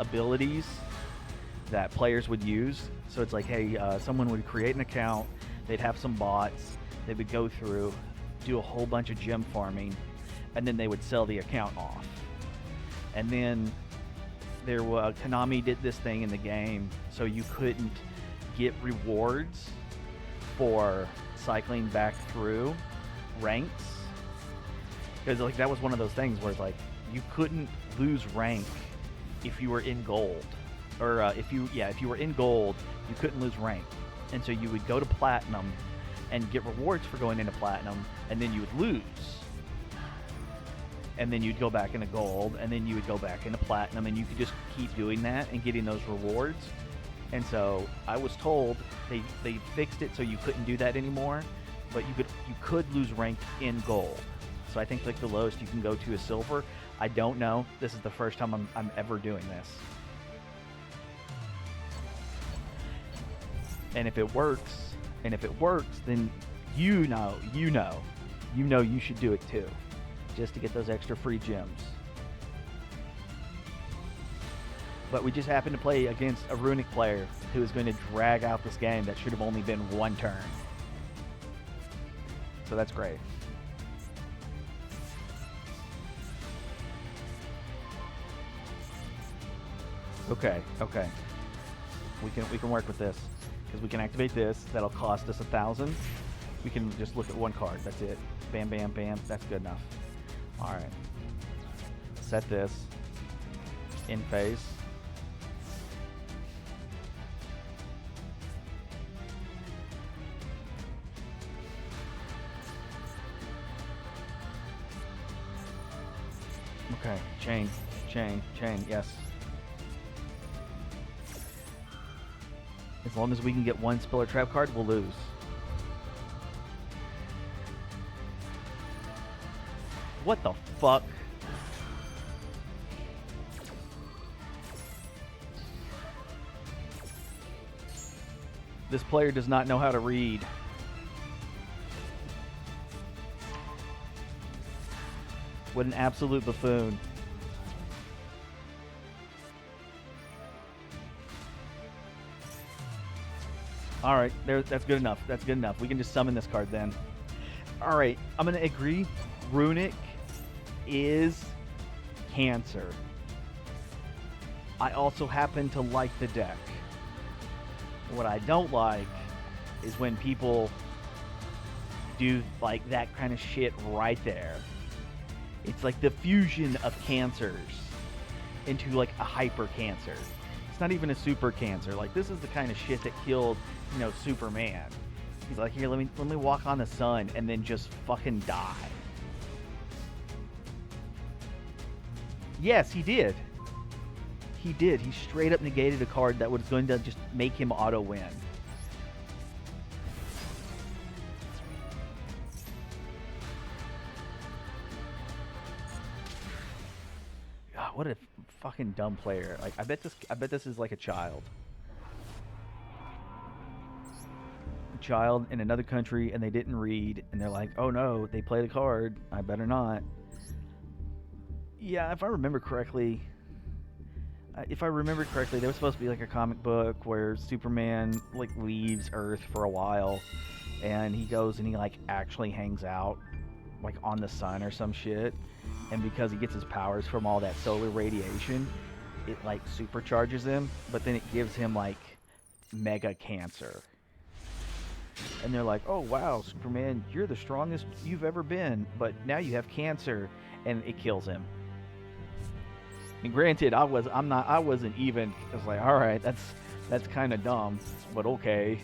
abilities that players would use. So it's like, hey, someone would create an account, they'd have some bots, they would go through, do a whole bunch of gem farming, and then they would sell the account off. And then Konami did this thing in the game, so you couldn't get rewards for cycling back through ranks, because like that was one of those things where it's like you couldn't lose rank if you were in gold, or if you were in gold, you couldn't lose rank, and so you would go to platinum and get rewards for going into platinum, and then you would lose. And then you'd go back into gold, and then you would go back into platinum, and you could just keep doing that and getting those rewards. And so I was told they fixed it so you couldn't do that anymore, but you could lose rank in gold. So I think like the lowest you can go to is silver. I don't know. This is the first time I'm ever doing this. And if it works, then you know you should do it too, just to get those extra free gems. But we just happened to play against a runic player who is going to drag out this game that should have only been one turn. So that's great. Okay. We can work with this, because we can activate this. That'll cost us 1,000. We can just look at one card. That's it. Bam, bam, bam. That's good enough. All right. Set this in phase. Okay. chain, yes. As long as we can get one spell or trap card, we'll lose. What the fuck? This player does not know how to read. What an absolute buffoon. Alright, that's good enough. That's good enough. We can just summon this card then. Alright, I'm going to agree. Runic is cancer. I also happen to like the deck. What I don't like is when people do like that kind of shit right there. It's like the fusion of cancers into like a hyper cancer. It's not even a super cancer. Like, this is the kind of shit that killed, you know, Superman. He's like, here, let me walk on the sun and then just fucking die. Yes, he did. He did. He straight up negated a card that was going to just make him auto win. God, what a fucking dumb player. Like, I bet this is like a child. A child in another country, and they didn't read, and they're like, oh no, they play the card, I better not. Yeah, if I remember correctly, there was supposed to be like a comic book where Superman like leaves Earth for a while, and he goes and he like actually hangs out like on the sun or some shit, and because he gets his powers from all that solar radiation, it like supercharges him, but then it gives him like mega cancer. And they're like, oh wow, Superman, you're the strongest you've ever been, but now you have cancer, and it kills him. And granted, I wasn't even. I was like, all right, that's kind of dumb, but okay.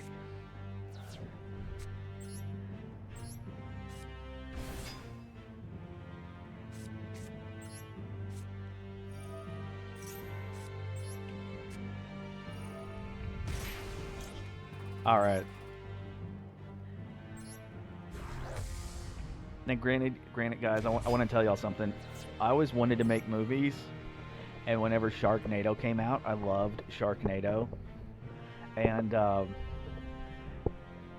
All right. Now, granted, guys, I want to tell y'all something. I always wanted to make movies. And whenever Sharknado came out, I loved Sharknado. And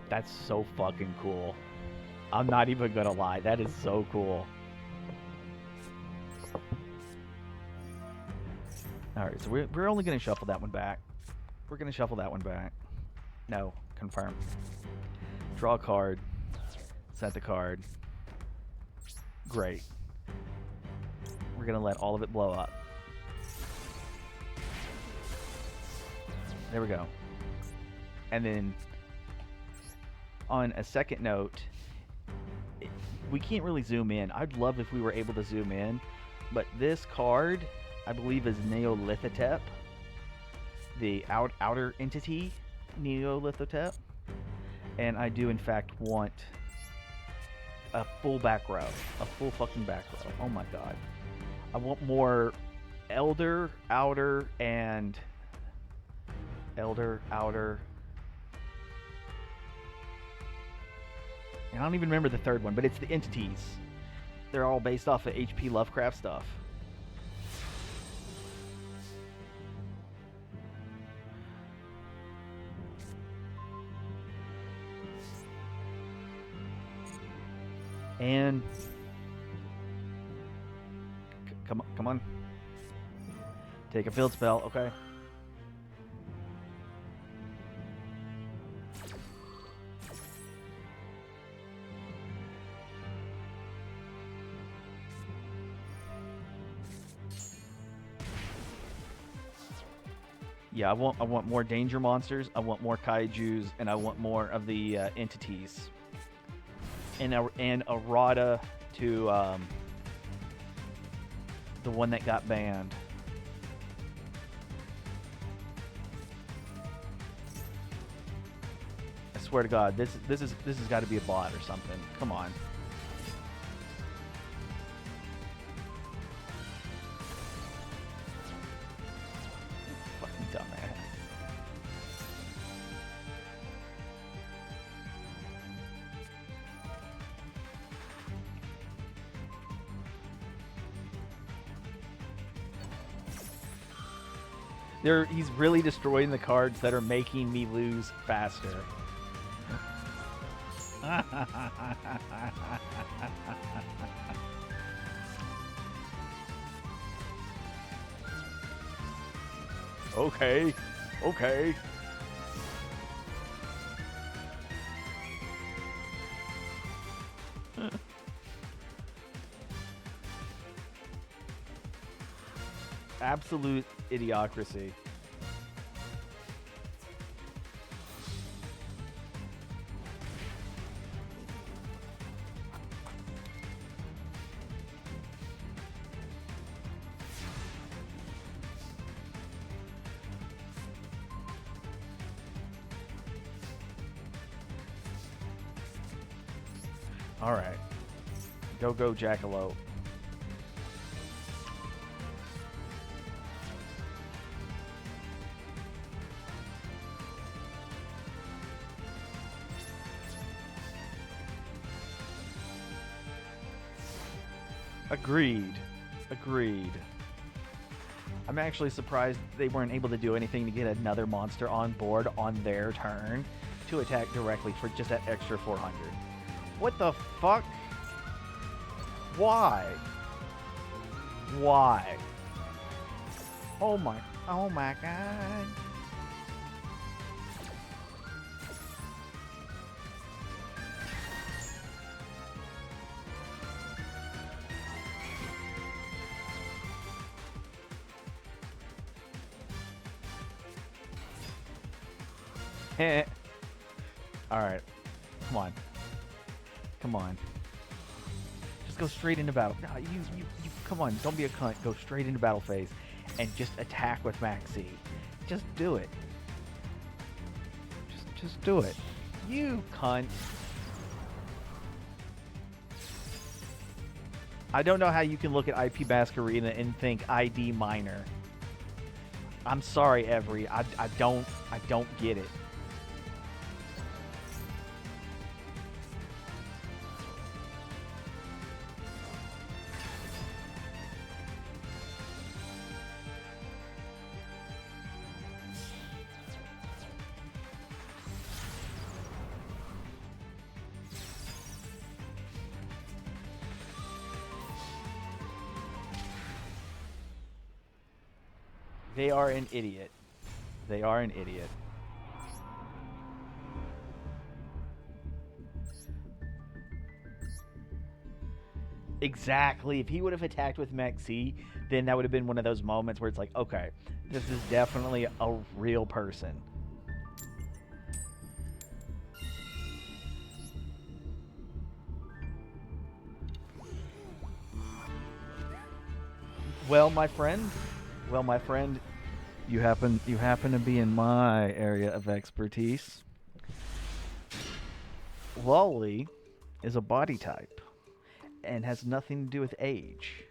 that's so fucking cool. I'm not even gonna lie, that is so cool. Alright, so we're only gonna shuffle that one back. We're gonna shuffle that one back. No, confirm. Draw a card. Set the card. Great. We're gonna let all of it blow up. There we go. And then, on a second note, we can't really zoom in. I'd love if we were able to zoom in, but this card, I believe, is Neolithotep, the outer entity, Neolithotep, and I do in fact want a full back row, a full fucking back row. Oh my god. I want more Elder, Outer, and Elder, Outer. And I don't even remember the third one, but it's the entities. They're all based off of H.P. Lovecraft stuff. And come on. Take a field spell, okay. Yeah, I want more danger monsters, I want more kaijus, and I want more of the entities. And Arata to the one that got banned. I swear to God, this has got to be a bot or something. Come on. He's really destroying the cards that are making me lose faster. Okay. Okay. Absolute idiocracy. All right. Go, Jackalope. Agreed. Agreed. I'm actually surprised they weren't able to do anything to get another monster on board on their turn to attack directly for just that extra 400. What the fuck? Why? Why? Oh my god. Alright. Come on. Come on. Just go straight into battle. No, you come on, don't be a cunt. Go straight into battle phase and just attack with Maxi. Just do it. Just do it. You cunt. I don't know how you can look at IP Masquerena and think ID minor. I'm sorry, Every. I don't get it. They are an idiot. They are an idiot. Exactly. If he would have attacked with Maxi, then that would have been one of those moments where it's like, okay, this is definitely a real person. Well, my friend, you happen to be in my area of expertise. Lolly is a body type and has nothing to do with age.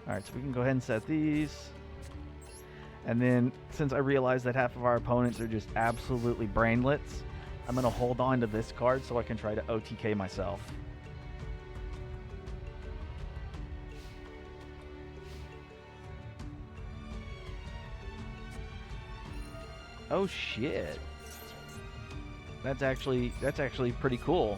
Alright, so we can go ahead and set these. And then, since I realize that half of our opponents are just absolutely brainlets, I'm going to hold on to this card so I can try to OTK myself. Oh shit. That's actually pretty cool.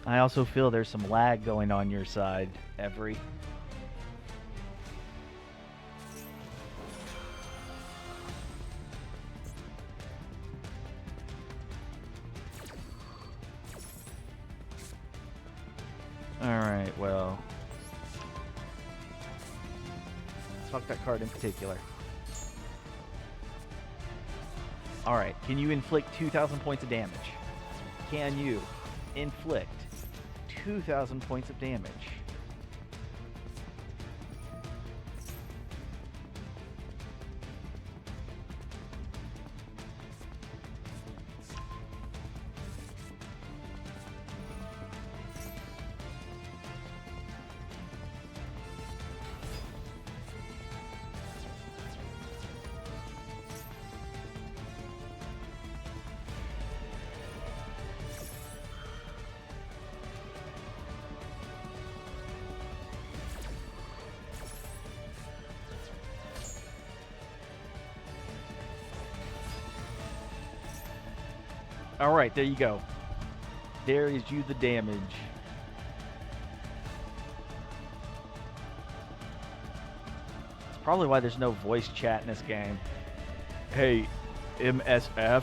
I also feel there's some lag going on your side, Every. Alright, well. Fuck that card in particular. Alright, can you inflict 2,000 points of damage? Can you inflict 2,000 points of damage? Alright, there you go. There is you the damage. It's probably why there's no voice chat in this game. Hey, MSF,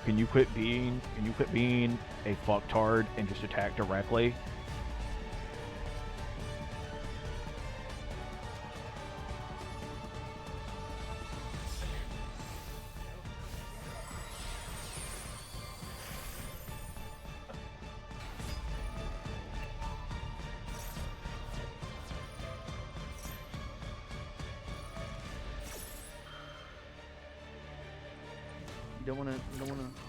can you quit being a fucktard and just attack directly? You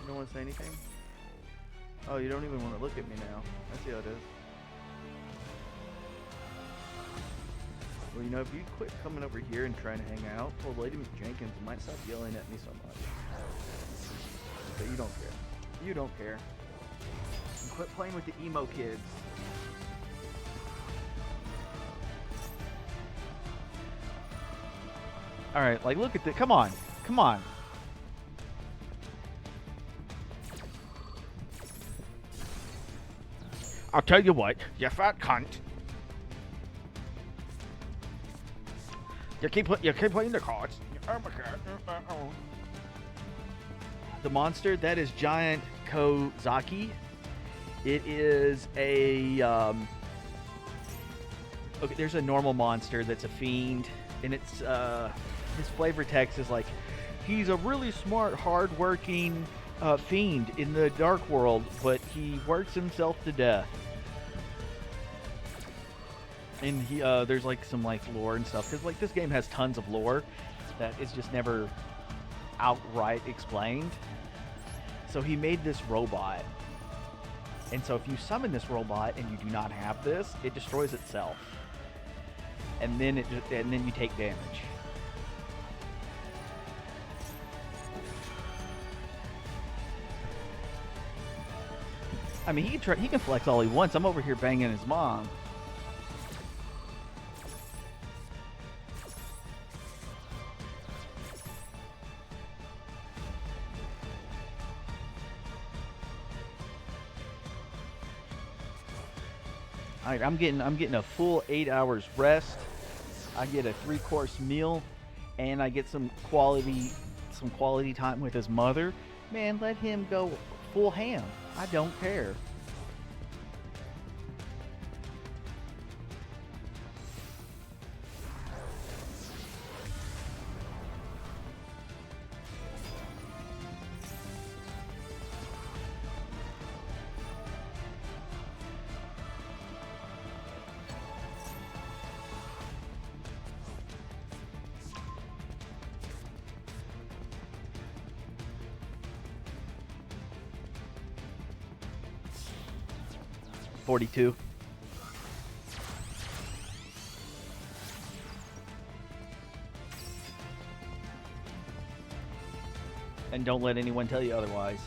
don't wanna say anything? Oh, you don't even want to look at me now. I see how it is. Well, you know, if you quit coming over here and trying to hang out, old lady Jenkins might stop yelling at me so much. But you don't care. You don't care. And quit playing with the emo kids. Alright, like, look at the. Come on. Come on. I'll tell you what, you fat cunt. You keep playing the cards. Oh my god. The monster, that is Giant Kozaki. It is a okay, there's a normal monster that's a fiend, and it's his flavor text is like, he's a really smart, hard-working fiend in the dark world, but he works himself to death. And he there's like some like lore and stuff, because like this game has tons of lore that is just never outright explained. So he made this robot, and so if you summon this robot and you do not have this, it destroys itself, and then you take damage. I mean, he can flex all he wants. I'm over here banging his mom. Alright, I'm getting a full 8 hours rest. I get a 3-course meal, and I get some quality time with his mother. Man, let him go full ham. I don't care. $42. And don't let anyone tell you otherwise.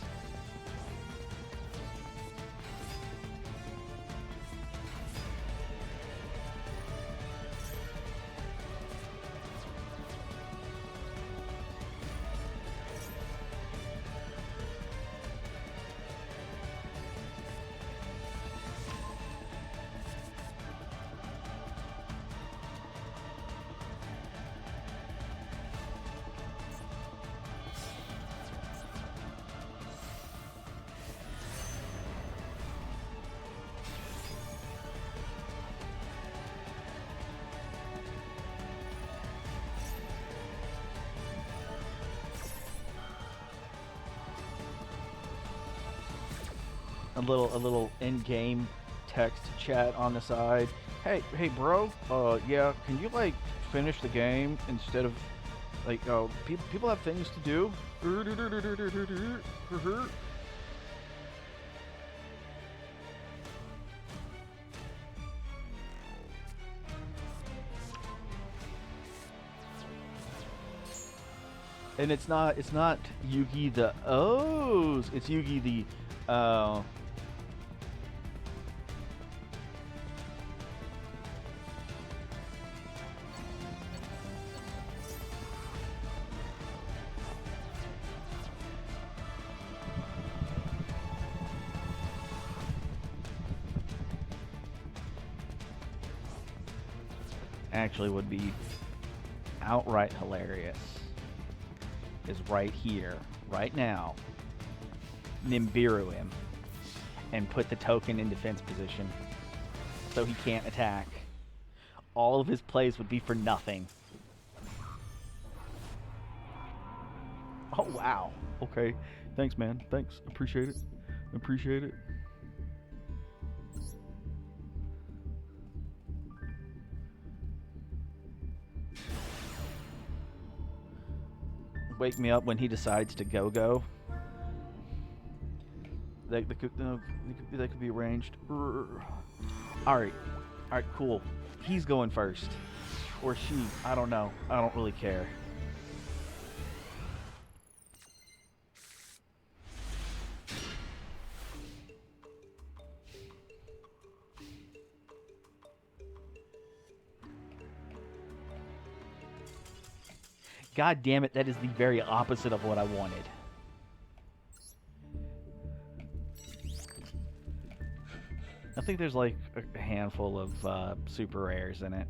A little in-game text chat on the side. Hey bro, yeah, can you like finish the game instead of like, people have things to do. And it's not Yugi the O's, it's Yugi the actually would be outright hilarious is right here, right now, Nimbiru him and put the token in defense position so he can't attack. All of his plays would be for nothing. Oh, wow. Okay. Thanks, man. Thanks. Appreciate it. Appreciate it. Wake me up when he decides to go. That could be arranged. Alright. Alright, cool. He's going first. Or she. I don't know. I don't really care. God damn it, that is the very opposite of what I wanted. I think there's like a handful of super rares in it.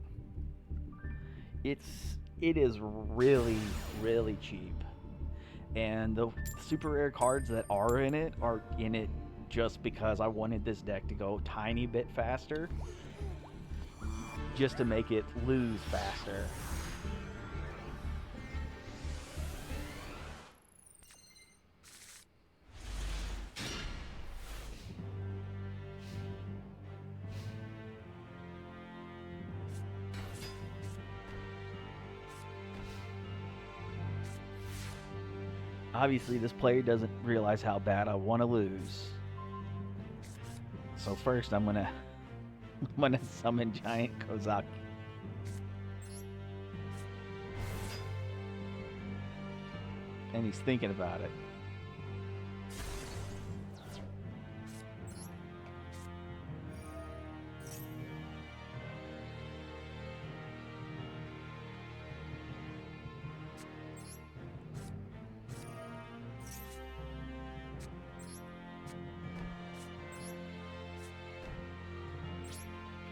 It is really, really cheap. And the super rare cards that are in it just because I wanted this deck to go a tiny bit faster. Just to make it lose faster. Obviously, this player doesn't realize how bad I want to lose. So first, I'm gonna summon Giant Kozaki. And he's thinking about it.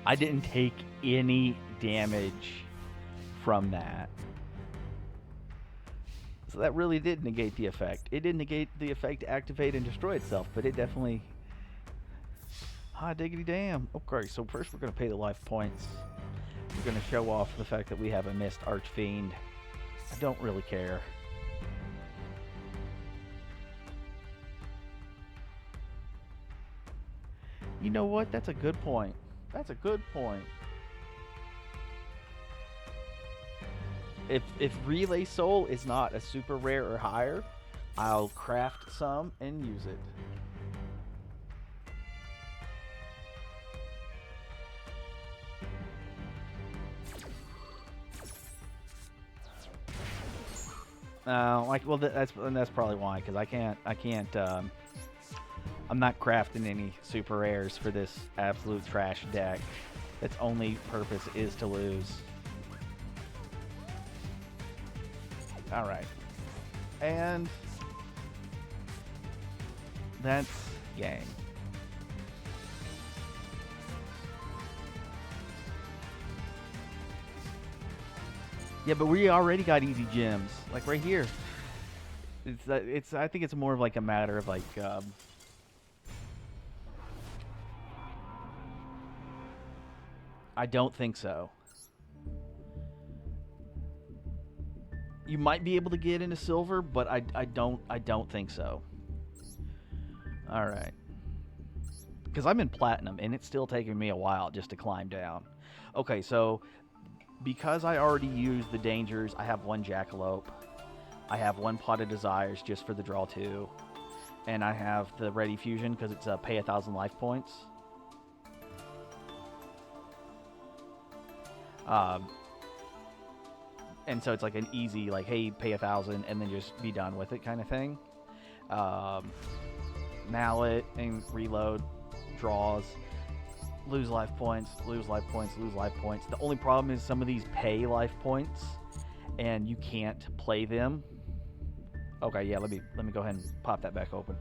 I didn't take any damage from that. So that really did negate the effect. It didn't negate the effect to activate and destroy itself, but it definitely... Hot diggity damn. Okay, so first we're going to pay the life points. We're going to show off the fact that we have a missed Archfiend. I don't really care. You know what? That's a good point. That's a good point. If Relay Soul is not a super rare or higher, I'll craft some and use it. That's probably why, because I can't. I'm not crafting any super rares for this absolute trash deck. Its only purpose is to lose. Alright. And that's game. Yeah, but we already got easy gems. Like right here. I think it's more of like a matter of like I don't think so. You might be able to get into silver, but I don't think so. All right. Because I'm in platinum, and it's still taking me a while just to climb down. Okay, so because I already used the dangers, I have one Jackalope. I have one Pot of Desires just for the draw 2. And I have the Ready Fusion because it's pay 1,000 life points. And so it's like an easy, like, hey, pay 1,000 and then just be done with it kind of thing. Mallet and reload, draws, lose life points, lose life points, lose life points. The only problem is some of these pay life points and you can't play them. Okay, yeah, let me go ahead and pop that back open.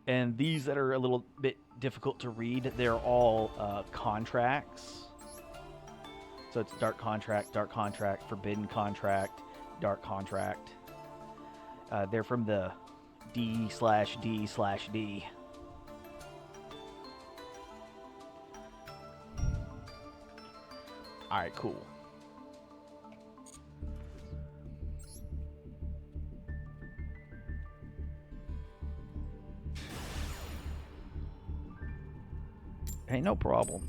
And these that are a little bit difficult to read, they're all contracts. So it's dark contract, forbidden contract, dark contract. They're from the D/D/D. Alright, cool. Hey, no problem.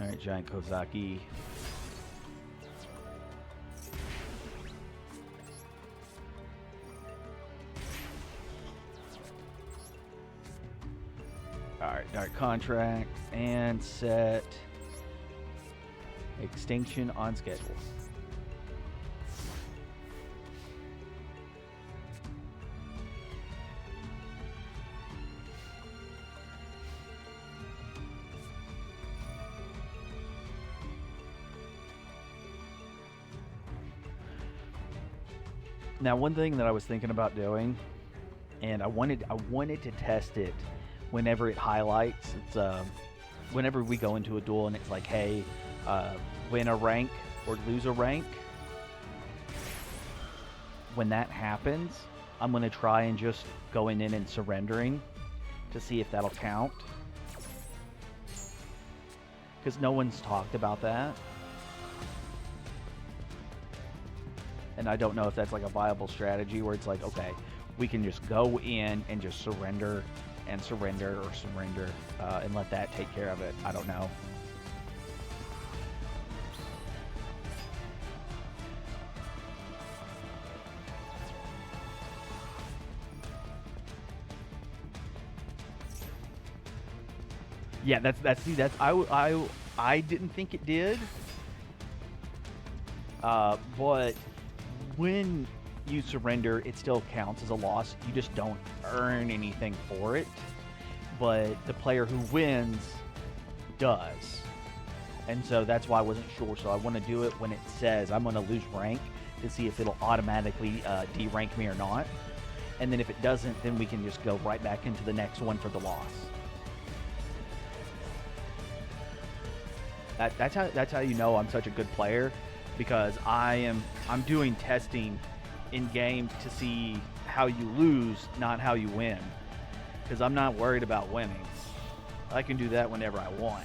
Alright, Giant Kozaki. Alright, dark contract and set extinction on schedule. Now, one thing that I was thinking about doing, and I wanted to test it whenever it highlights. It's whenever we go into a duel and it's like, hey, win a rank or lose a rank. When that happens, I'm gonna try and just going in and surrendering to see if that'll count. Because no one's talked about that. And I don't know if that's like a viable strategy where it's like, okay, we can just go in and just surrender and surrender or surrender and let that take care of it. I don't know. Yeah, I didn't think it did. But when you surrender, it still counts as a loss. You just don't earn anything for it. But the player who wins does. And so that's why I wasn't sure. So I want to do it when it says I'm going to lose rank to see if it'll automatically de-rank me or not. And then if it doesn't, then we can just go right back into the next one for the loss. That's how you know I'm such a good player, because I'm doing testing in game to see how you lose, not how you win. Because I'm not worried about winning. I can do that whenever I want.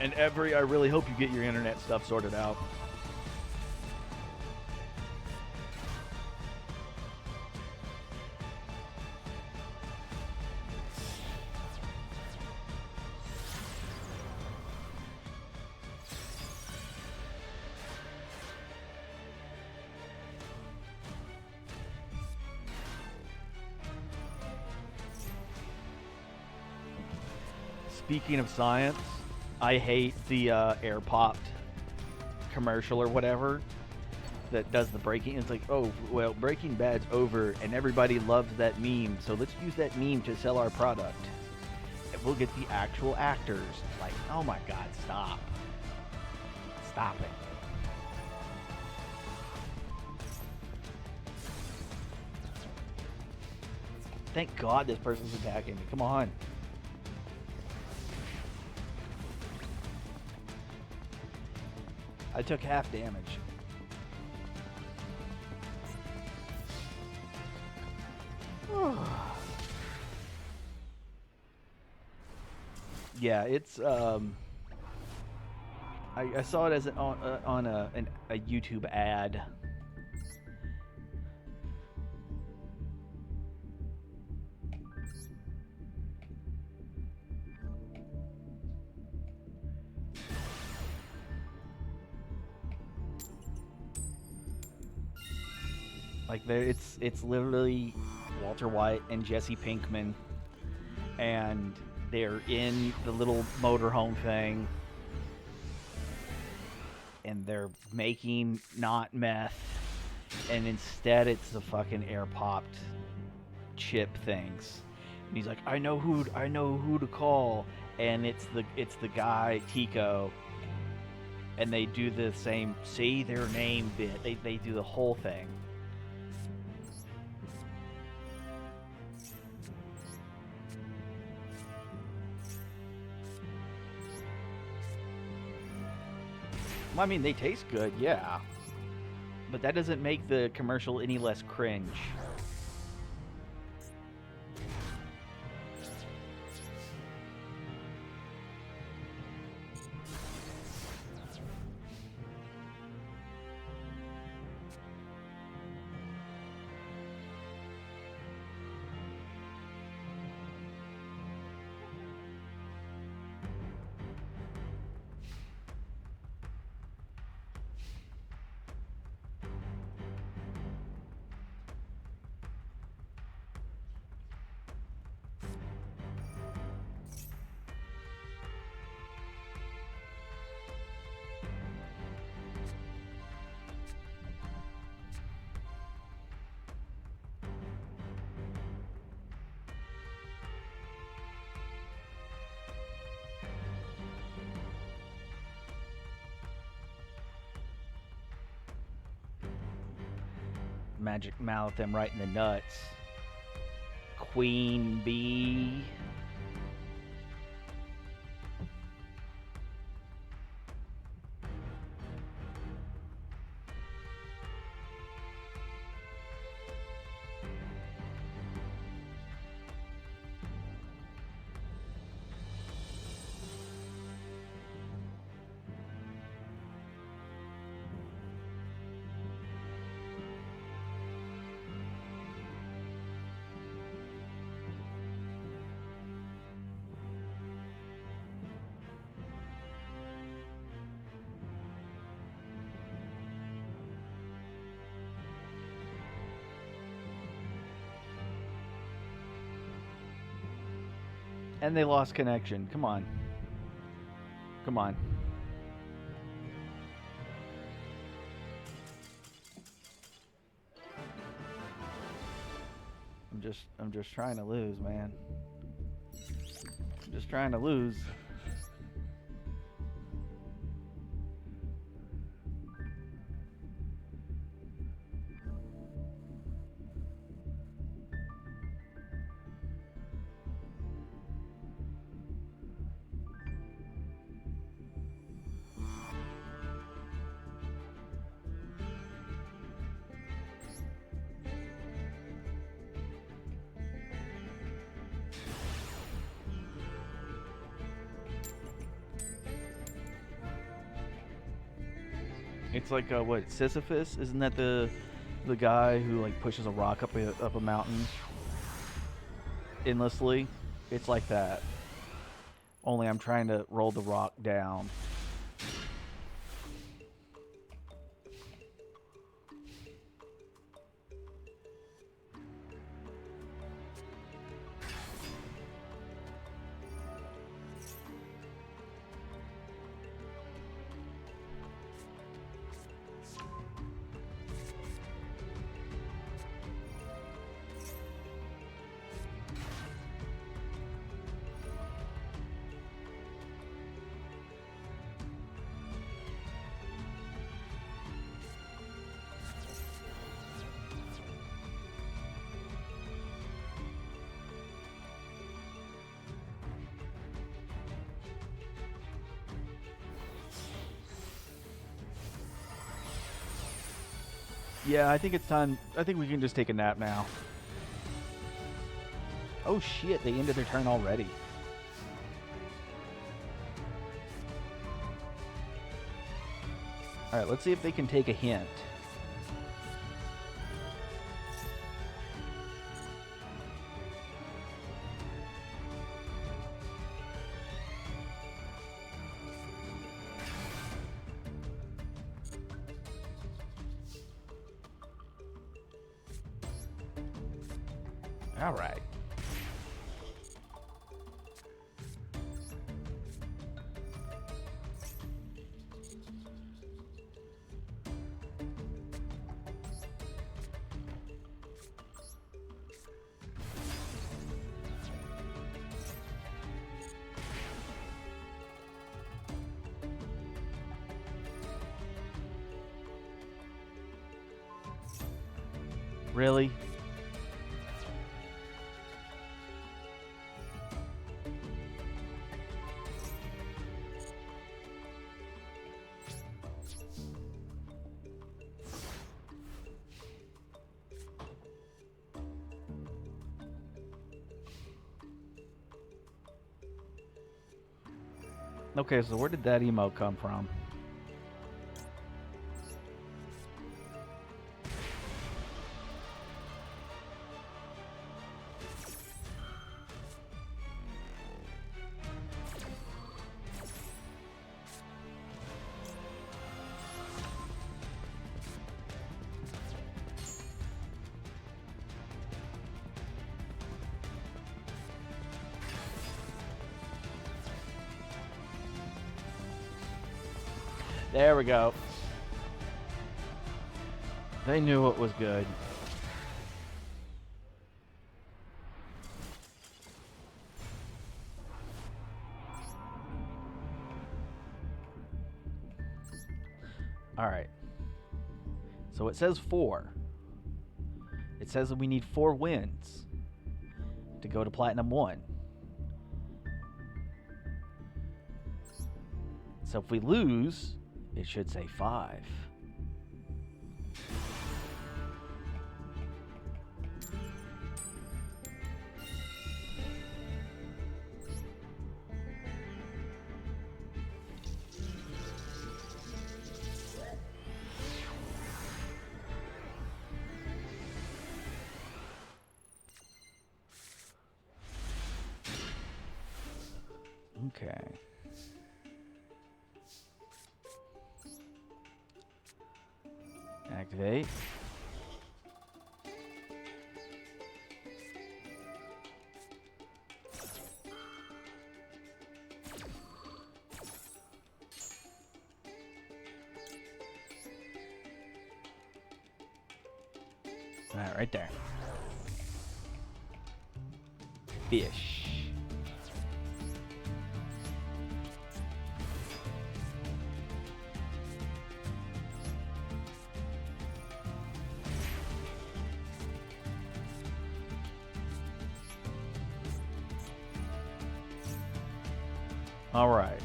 And Every, I really hope you get your internet stuff sorted out. Speaking of science, I hate the air popped commercial or whatever that does the breaking. It's like, oh, well, Breaking Bad's over and everybody loves that meme, so let's use that meme to sell our product. And we'll get the actual actors. Like, oh my god, stop. Stop it. Thank God this person's attacking me. Come on. I took half damage. Yeah, it's I saw it as on a YouTube ad. Like there, it's literally Walter White and Jesse Pinkman, and they're in the little motorhome thing, and they're making not meth, and instead it's the fucking air popped chip things. And he's like, I know who to call, and it's the guy Tico, and they do the same say their name bit. They do the whole thing. Well, I mean, they taste good, yeah. But that doesn't make the commercial any less cringe. Magic mouth them right in the nuts. Queen bee. And they lost connection. Come on. Come on. I'm just trying to lose, man. I'm just trying to lose. It's like what, Sisyphus? Isn't that the guy who like pushes a rock up a mountain endlessly? It's like that. Only I'm trying to roll the rock down. Yeah, I think it's time. I think we can just take a nap now. Oh shit, they ended their turn already. Alright, let's see if they can take a hint. All right. Really? Okay, so where did that emote come from? There we go. They knew it was good. All right. So it says 4. It says that we need 4 wins to go to Platinum 1. So if we lose, it should say 5. Okay. Activate. All right, right there. Fish. All right.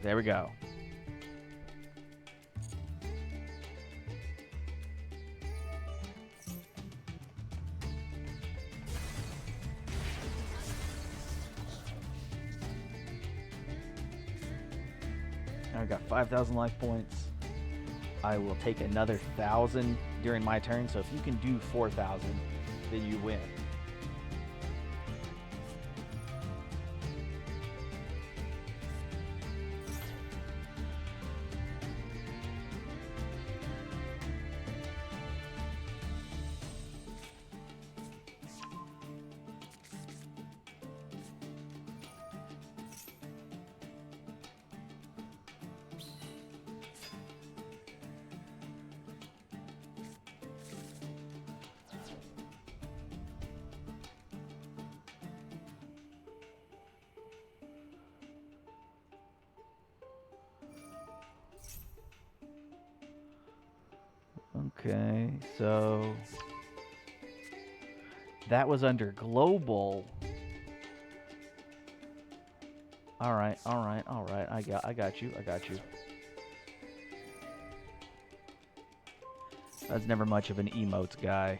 There we go. Now I've got 5,000 life points. I will take another 1,000 during my turn. So if you can do 4,000, then you win. Okay, so that was under global. All right. I got you. I was never much of an emotes guy.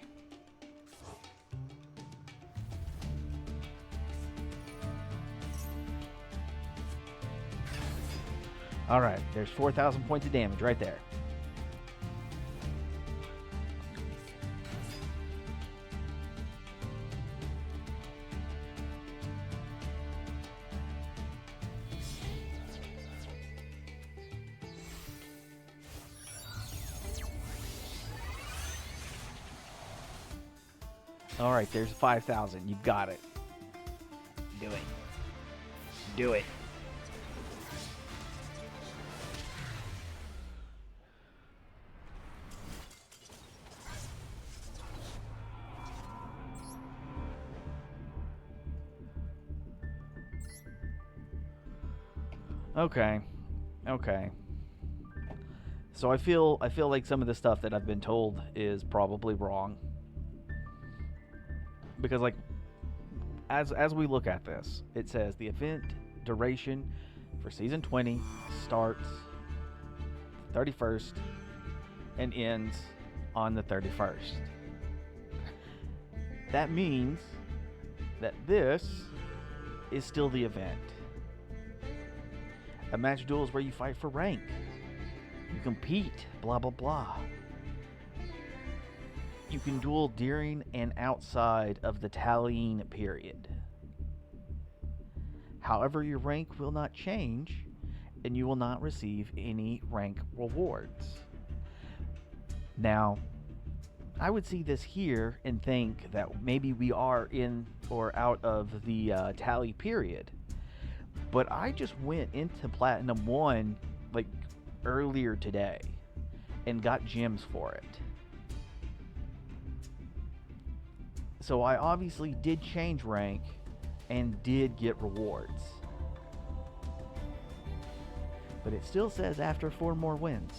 All right, there's 4,000 points of damage right there. All right, there's 5,000. You've got it. Do it. Do it. Okay. Okay. So I feel like some of the stuff that I've been told is probably wrong. Because like as we look at this, it says the event duration for season 20 starts 31st and ends on the 31st. That means that this is still the event. A match duel is where you fight for rank. You compete, blah blah blah. You can duel during and outside of the tallying period. However, your rank will not change and you will not receive any rank rewards. Now, I would see this here and think that maybe we are in or out of the tally period. But I just went into Platinum 1 like earlier today and got gems for it. So I obviously did change rank and did get rewards. But it still says after 4 more wins.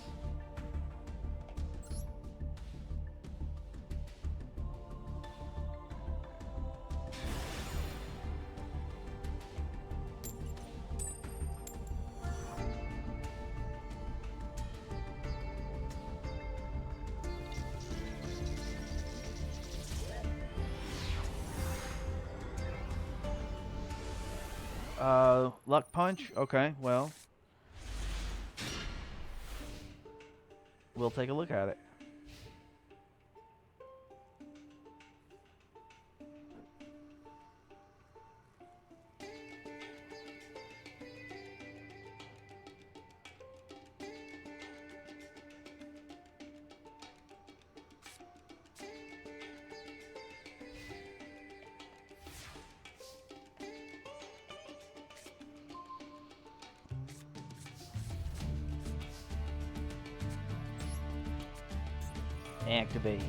Luck punch? Okay, well. We'll take a look at it. Activate.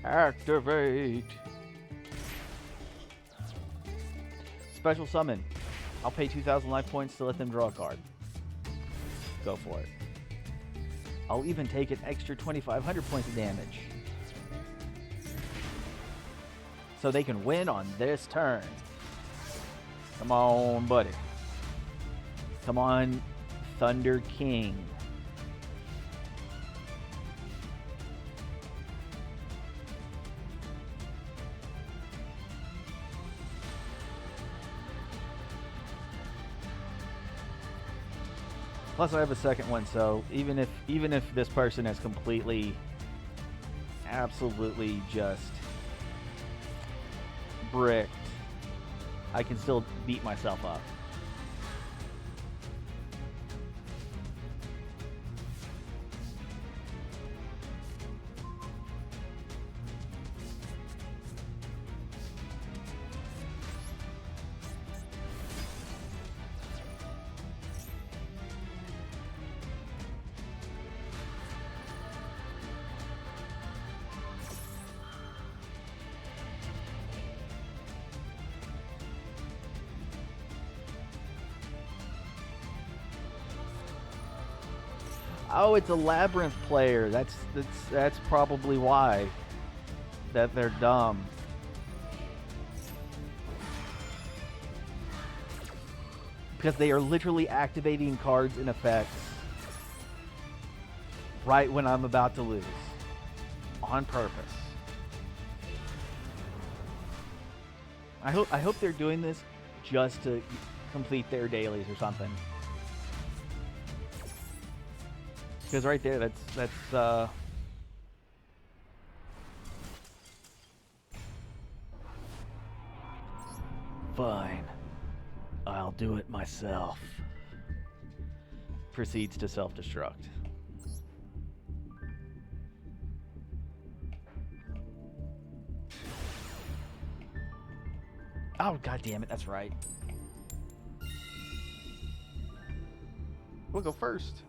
Activate. Special summon. I'll pay 2,000 life points to let them draw a card. Go for it. I'll even take an extra 2,500 points of damage. So they can win on this turn. Come on, buddy. Come on, Thunder King. Plus I have a second one, so even if this person is completely, absolutely just bricked, I can still beat myself up. Oh, it's a Labyrinth player. That's probably why. That they're dumb. Because they are literally activating cards and effects right when I'm about to lose. On purpose. I hope they're doing this just to complete their dailies or something. Because right there, that's do it myself. Proceeds to self-destruct. Oh, god damn it, that's right. We'll go first.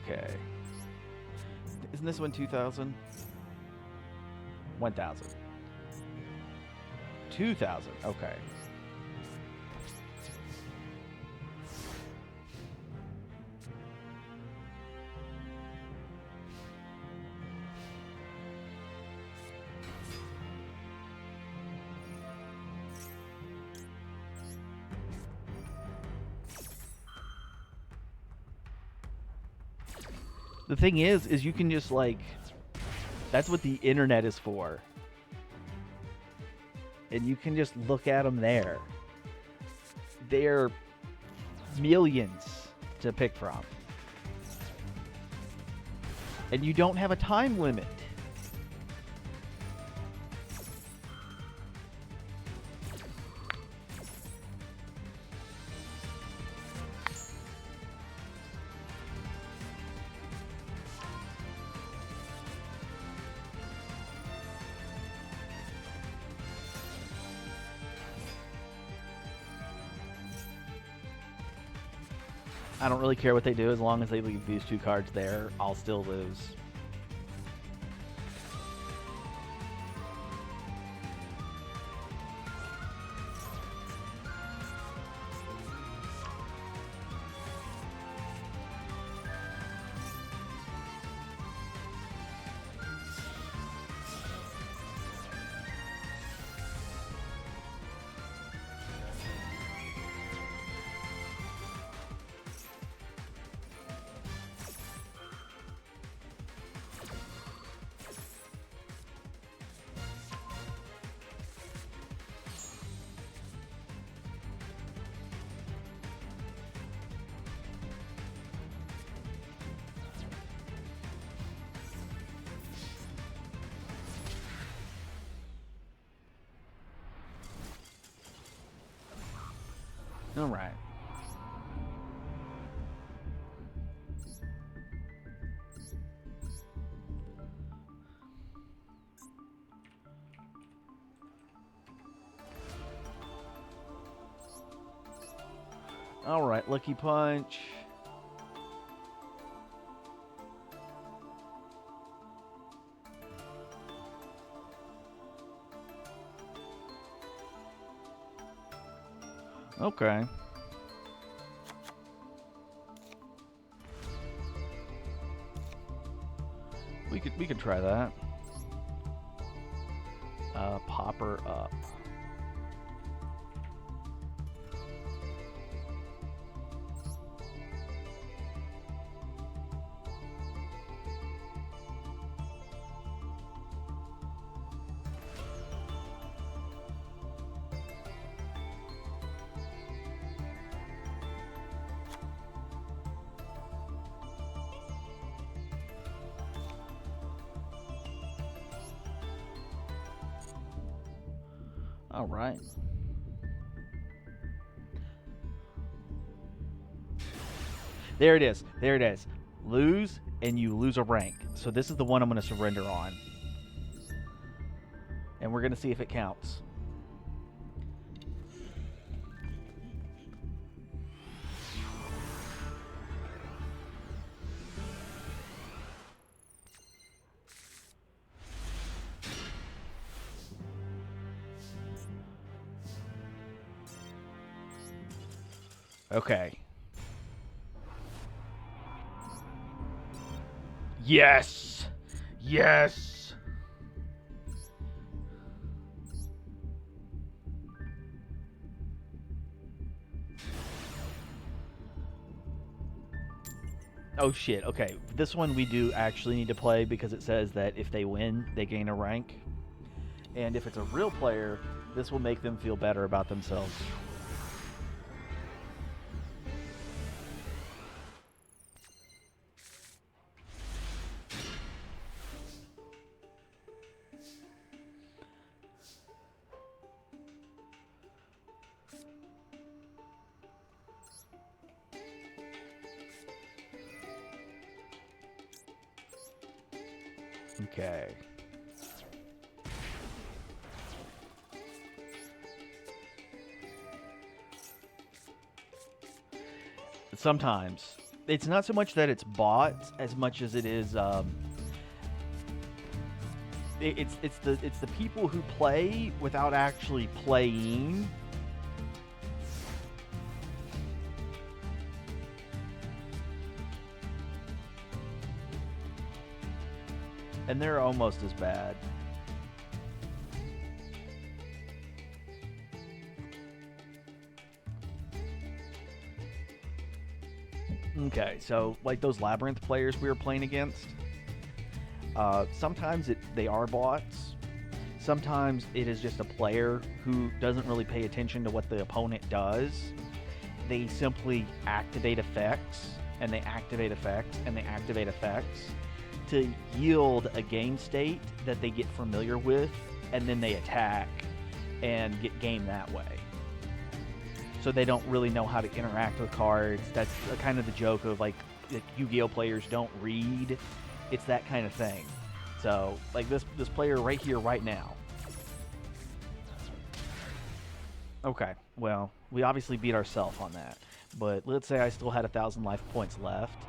Okay. Isn't this one 2,000? 1,000. 2,000. Okay. The thing is you can just like, that's what the internet is for. And you can just look at them there. They're millions to pick from. And you don't have a time limit. I don't really care what they do as long as they leave these two cards there. I'll still lose. All right. All right, Lucky Punch. Okay. We could try that. Pop her up. All right. There it is. There it is. Lose, and you lose a rank. So this is the one I'm going to surrender on. And we're going to see if it counts. Okay. Yes! Yes! Oh shit, okay. This one we do actually need to play because it says that if they win, they gain a rank. And if it's a real player, this will make them feel better about themselves. Okay. Sometimes. It's not so much that it's bots as much as it is it's the people who play without actually playing. And they're almost as bad. Okay, so like those Labyrinth players we were playing against, sometimes they are bots. Sometimes it is just a player who doesn't really pay attention to what the opponent does. They simply activate effects, and they activate effects, and they activate effects to yield a game state that they get familiar with, and then they attack and get game that way. So they don't really know how to interact with cards. That's kind of the joke of like Yu-Gi-Oh players don't read. It's that kind of thing. So like this player right here, right now. Okay, well, we obviously beat ourselves on that. But let's say I still had 1,000 life points left.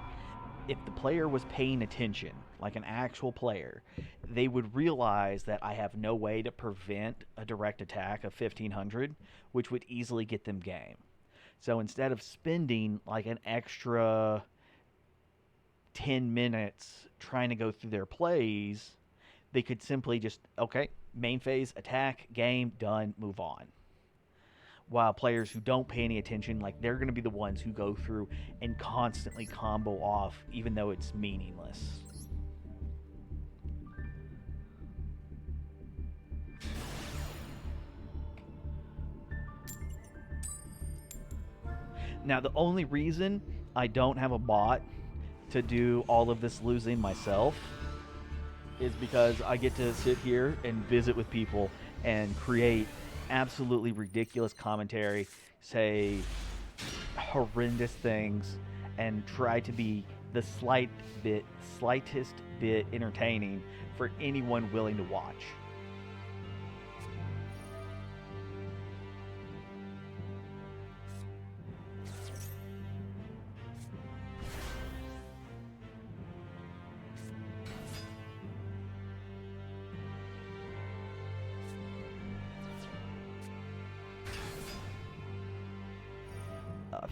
If the player was paying attention, like an actual player, they would realize that I have no way to prevent a direct attack of 1,500, which would easily get them game. So instead of spending like an extra 10 minutes trying to go through their plays, they could simply just, okay, main phase, attack, game, done, move on. While players who don't pay any attention, like they're going to be the ones who go through and constantly combo off, even though it's meaningless. Now, the only reason I don't have a bot to do all of this losing myself is because I get to sit here and visit with people and create absolutely ridiculous commentary, say horrendous things, and try to be the slightest bit entertaining for anyone willing to watch.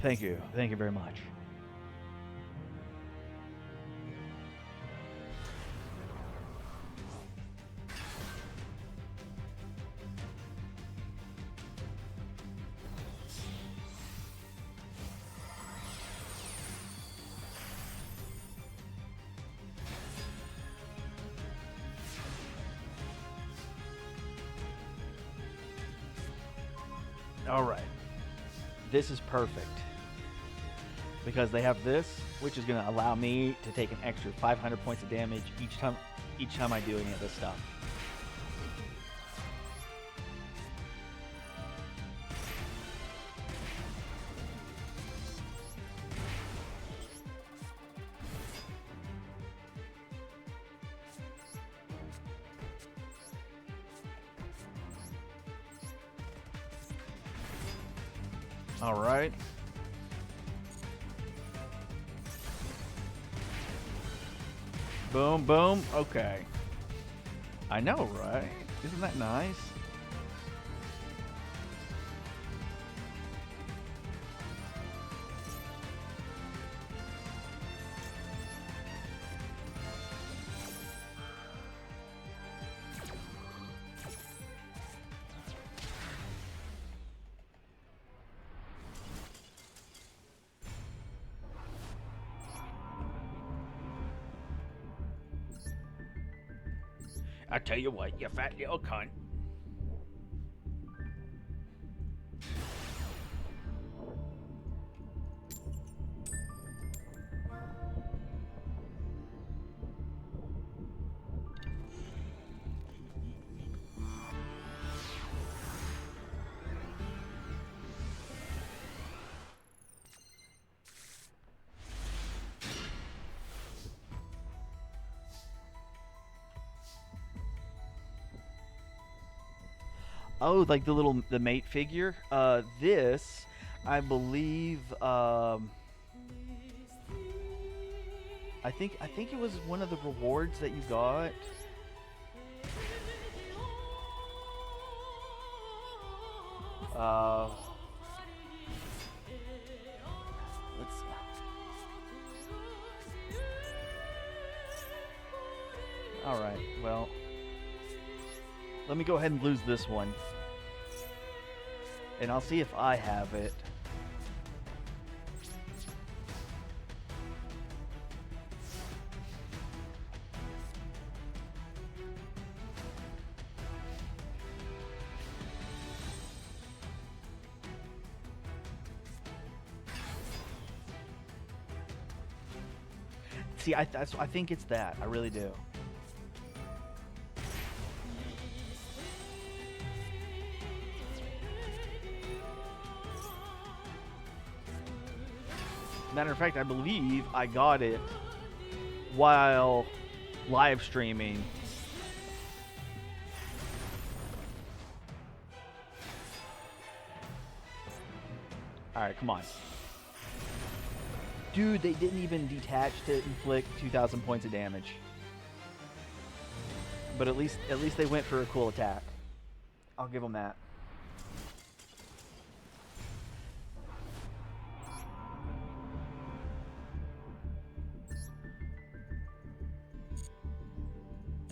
Thank you. Thank you very much. All right. This is perfect. Because they have this, which is going to allow me to take an extra 500 points of damage each time I do any of this stuff. All right. Boom, boom. Okay. I know, right? Isn't that nice? I tell you what, you fat little cunt. Oh, like the mate figure. This, I believe. I think it was one of the rewards that you got. Let's. All right. Well, let me go ahead and lose this one, and I'll see if I have it. See, I think it's that. I really do. Matter of fact, I believe I got it while live streaming. Alright, come on. Dude, they didn't even detach to inflict 2,000 points of damage. But at least they went for a cool attack. I'll give them that.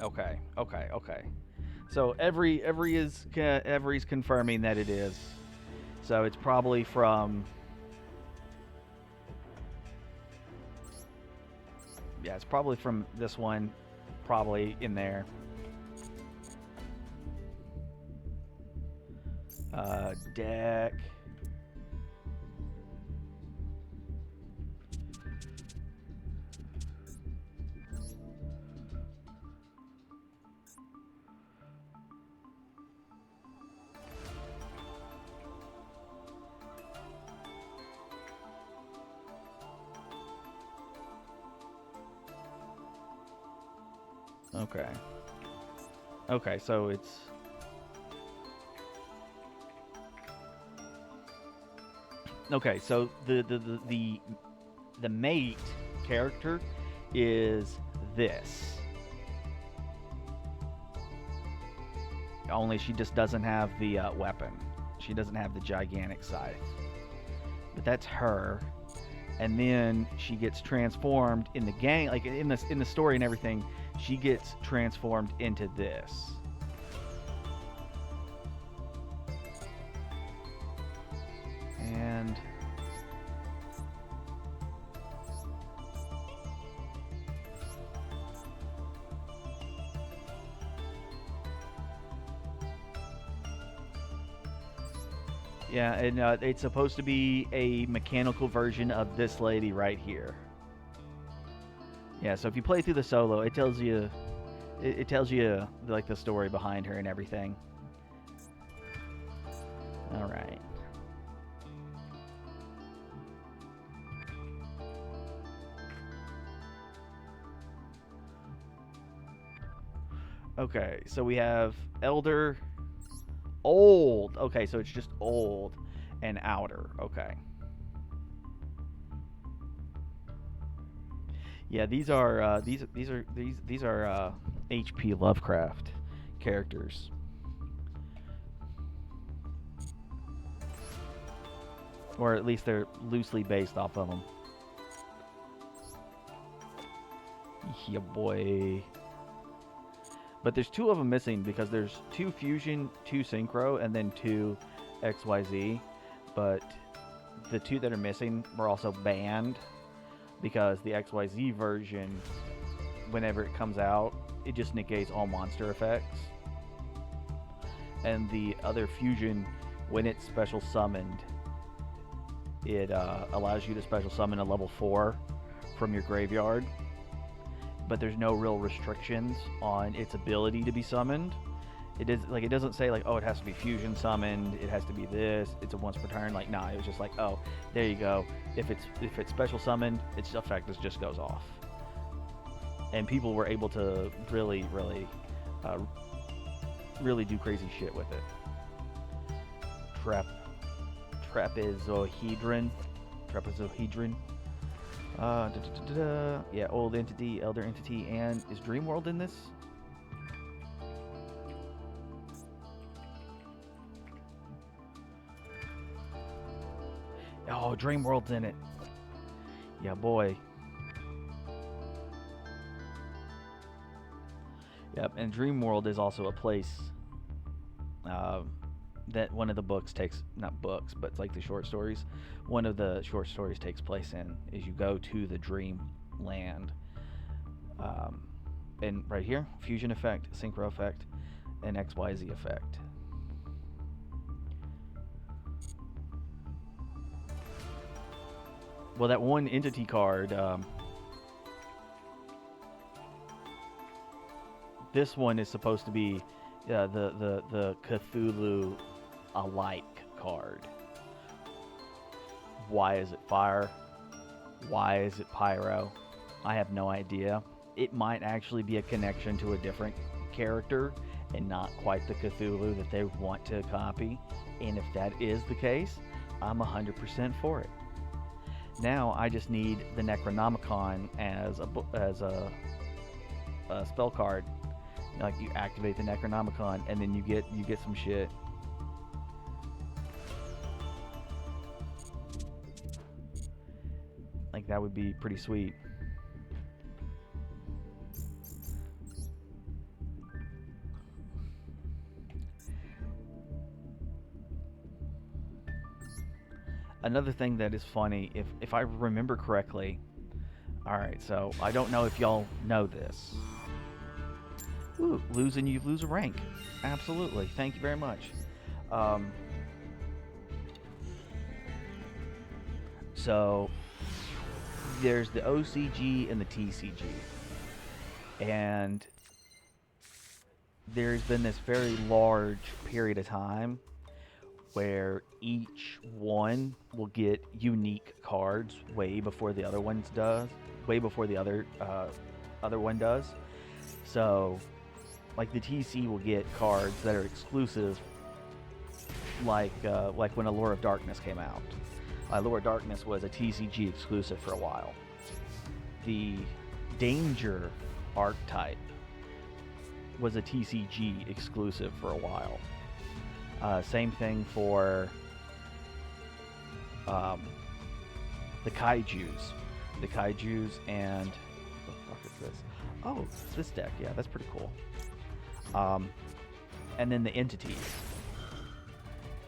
Okay. So Every's confirming that it is. So it's probably from. Yeah, it's probably from this one, probably in there. Deck. Okay, so it's. Okay, so the mate character is this. Only she just doesn't have the weapon. She doesn't have the gigantic scythe. But that's her. And then she gets transformed in the gang, like in the story and everything. She gets transformed into this. And yeah, and it's supposed to be a mechanical version of this lady right here. Yeah, so if you play through the solo, it tells you, it tells you like the story behind her and everything. All right. Okay, so we have Elder, Old. Okay, so it's just Old and Outer. Okay. Yeah, these are H.P. Lovecraft characters. Or at least they're loosely based off of them. Yeah, boy. But there's two of them missing because there's 2 Fusion, 2 Synchro, and then 2 XYZ. But the 2 that are missing were also banned because the XYZ version, whenever it comes out, it just negates all monster effects. And the other fusion, when it's special summoned, it allows you to special summon a level 4 from your graveyard, but there's no real restrictions on its ability to be summoned. It is like, it doesn't say like, oh, it has to be fusion summoned, it has to be this, it's a once per turn. Like, nah, it was just like, oh, there you go. If it's special summoned, its effect just goes off. And people were able to really do crazy shit with it. Trapezohedron. Yeah, old entity, elder entity, and is Dreamworld in this? Oh, Dreamworld's in it. Yeah, boy. Yep, and Dreamworld is also a place that one of the books takes, not books, but it's like the short stories. One of the short stories takes place in is you go to the dream land. And right here, fusion effect, synchro effect, and XYZ effect. Well, that one entity card, this one is supposed to be the Cthulhu alike card. Why is it fire? Why is it pyro? I have no idea. It might actually be a connection to a different character and not quite the Cthulhu that they want to copy. And if that is the case, I'm 100% for it. Now I just need the Necronomicon as a spell card. Like, you activate the Necronomicon and then you get some shit. Like, that would be pretty sweet. Another thing that is funny, if I remember correctly, alright, so I don't know if y'all know this. Ooh, lose and you lose a rank. Absolutely. Thank you very much. So there's the OCG and the TCG. And there's been this very large period of time where each one will get unique cards way before the other ones does. Way before the other one does. So, like, the TC will get cards that are exclusive, like when Allure of Darkness came out. Allure of Darkness was a TCG exclusive for a while. The Danger archetype was a TCG exclusive for a while. Same thing for the Kaijus. The Kaijus and... what the fuck is this? Oh, it's this deck. Yeah, that's pretty cool. And then the entities.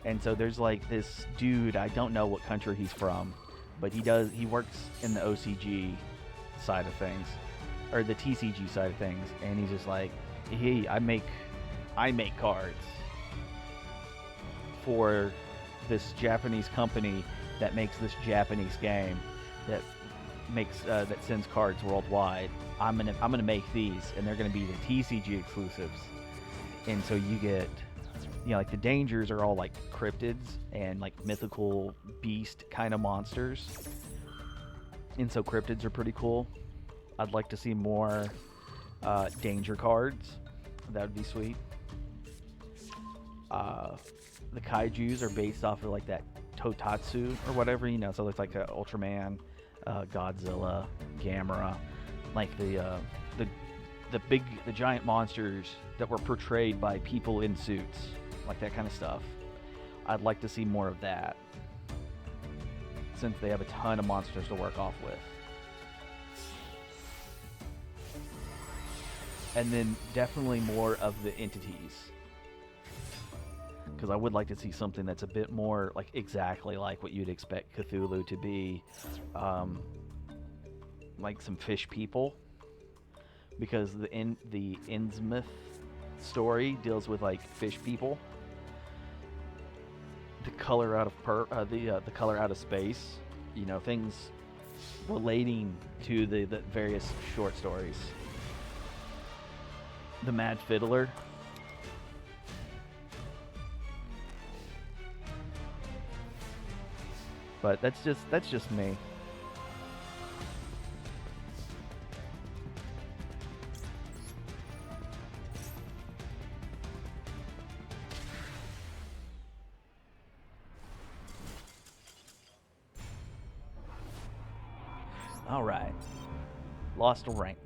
And so there's like this dude, I don't know what country he's from, but he works in the OCG side of things, or the TCG side of things, and he's just like, hey, I make cards for this Japanese company that makes this Japanese game that sends cards worldwide. I'm gonna make these, and they're gonna be the TCG exclusives. And so you get, like, the Dangers are all like cryptids and like mythical beast kind of monsters, and so cryptids are pretty cool. I'd like to see more Danger cards. That would be sweet. The Kaijus are based off of like that Totatsu or whatever, so it's like Ultraman, Godzilla, Gamera, like the giant monsters that were portrayed by people in suits, like that kind of stuff. I'd like to see more of that, since they have a ton of monsters to work off with. And then definitely more of the entities, because I would like to see something that's a bit more like exactly like what you'd expect Cthulhu to be, like some fish people, because the Innsmouth story deals with like fish people. The color out of the color out of space, you know, things relating to the various short stories. The Mad Fiddler. But that's just me. All right. Lost a rank.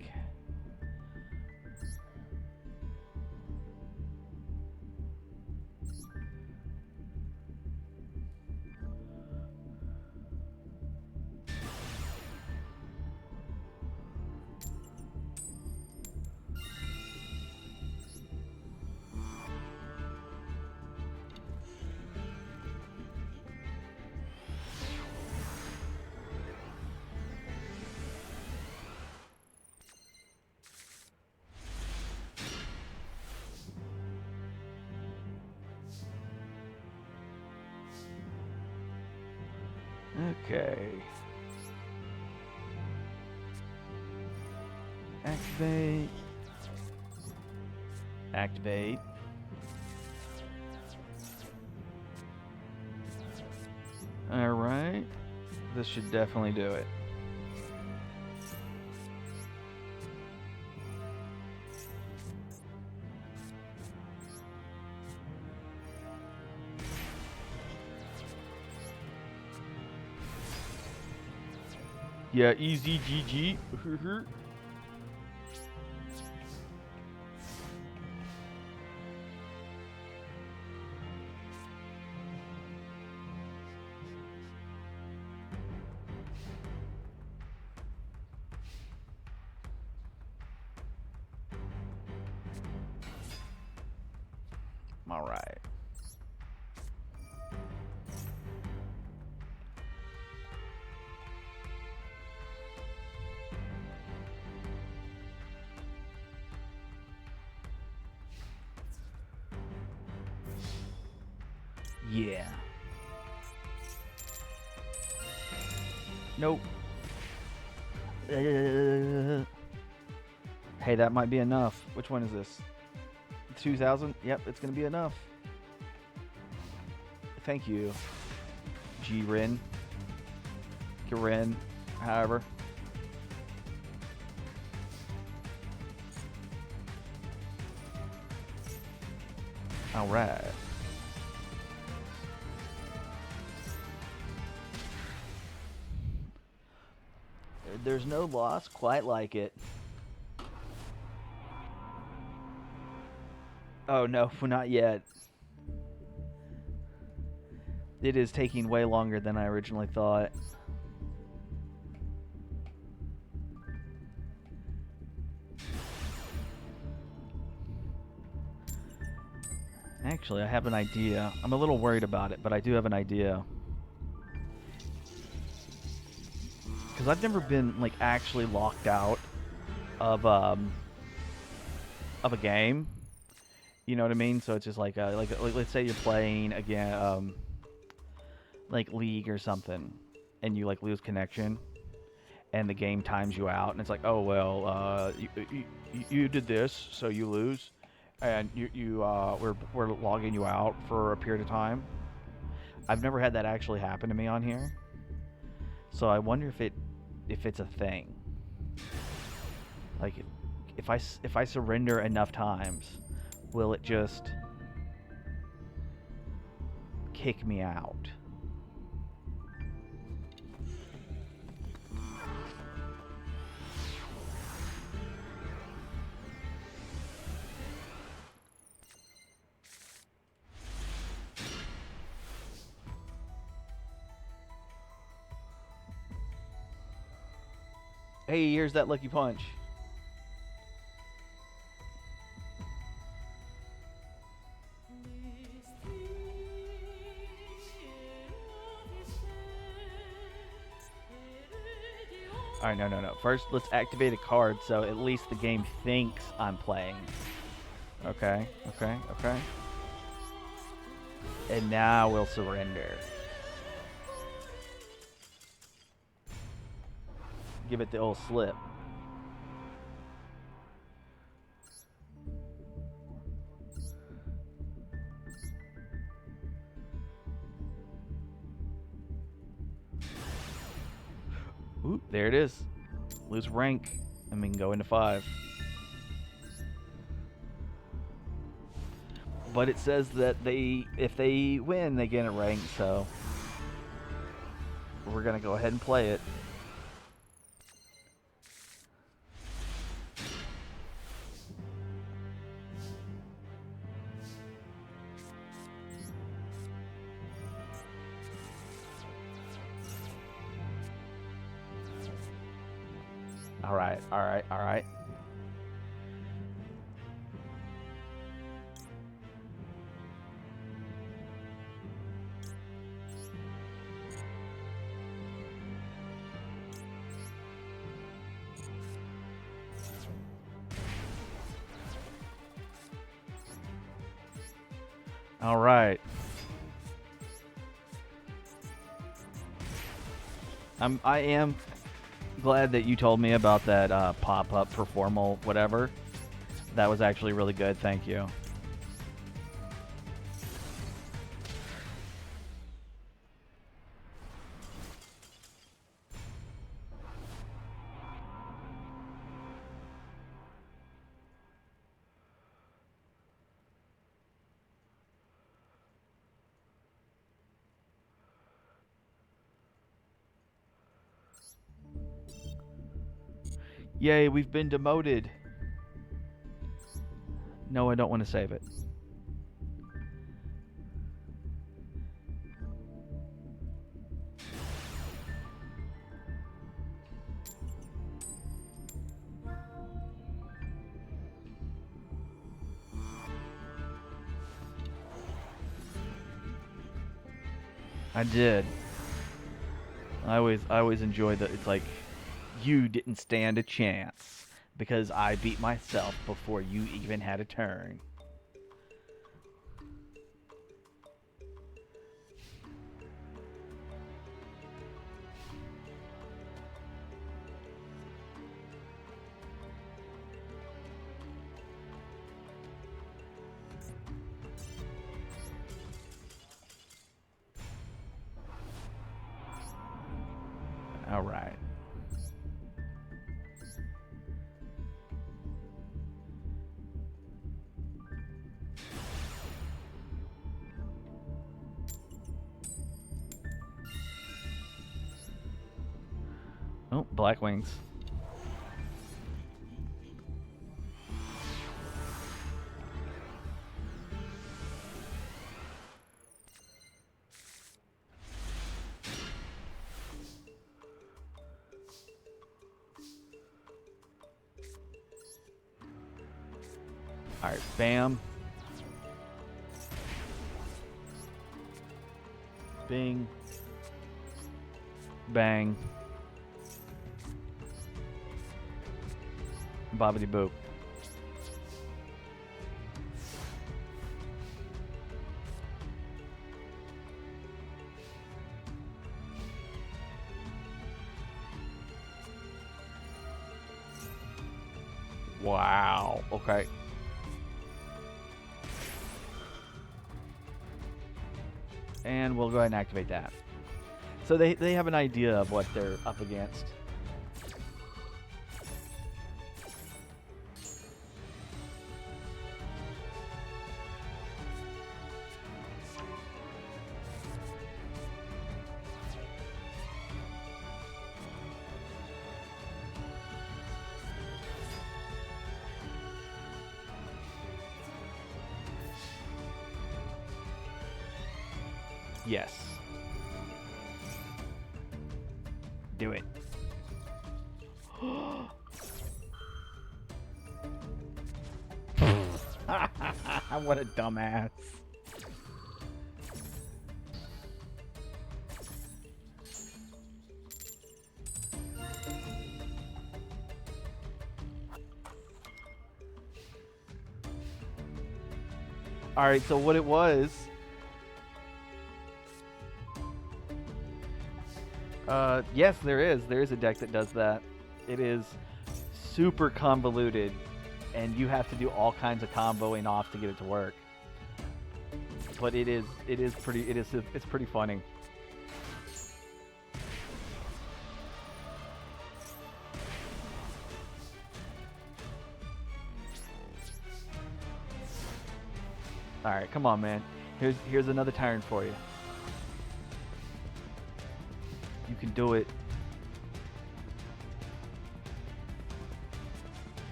Okay. Activate. Activate. Alright. This should definitely do it. Yeah, easy GG. All right. Yeah. Nope. Hey, that might be enough. Which one is this? 2,000? Yep, it's gonna be enough. Thank you, G-Rin. Grin, however. All right. There's no loss quite like it. Oh no, not yet. It is taking way longer than I originally thought. Actually, I have an idea. I'm a little worried about it, but I do have an idea. Because I've never been like actually locked out of a game. You know what I mean? So it's just like let's say you're playing again like League or something, and you like lose connection, and the game times you out, and it's like, oh well, you did this, so you lose, and we're logging you out for a period of time. I've never had that actually happen to me on here, so I wonder if it's a thing. Like if I surrender enough times, will it just kick me out? Hey, here's that lucky punch. Alright, no, no, no. First, let's activate a card so at least the game thinks I'm playing. Okay, okay, okay. And now we'll surrender. Give it the old slip. Ooh, there it is. Lose rank, and we can go into 5. But it says that if they win, they gain a rank, so we're gonna go ahead and play it. Alright, alright, alright. Alright. I am glad that you told me about that pop-up performal whatever. That was actually really good, thank you. Yay, we've been demoted. No, I don't want to save it. I did. I always enjoy that. It's like you didn't stand a chance because I beat myself before you even had a turn. All right. Oh, Black Wings. All right, bam. Bing. Bang. Bobbity boop. Wow. Okay. And we'll go ahead and activate that. So they have an idea of what they're up against. Yes. Do it. What a dumbass. All right, so what it was. Yes, there is. There is a deck that does that. It is super convoluted, and you have to do all kinds of comboing off to get it to work. But it's pretty funny. All right, come on, man. Here's another Tyrant for you. You can do it.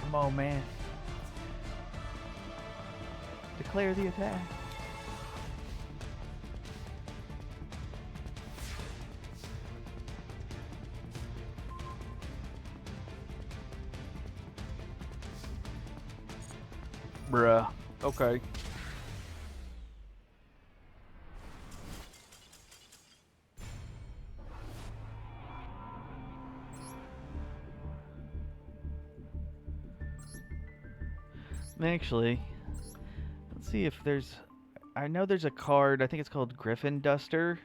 Come on, man. Declare the attack. Bruh. Okay. Actually, let's see if there's... I know there's a card, I think it's called Griffin Duster.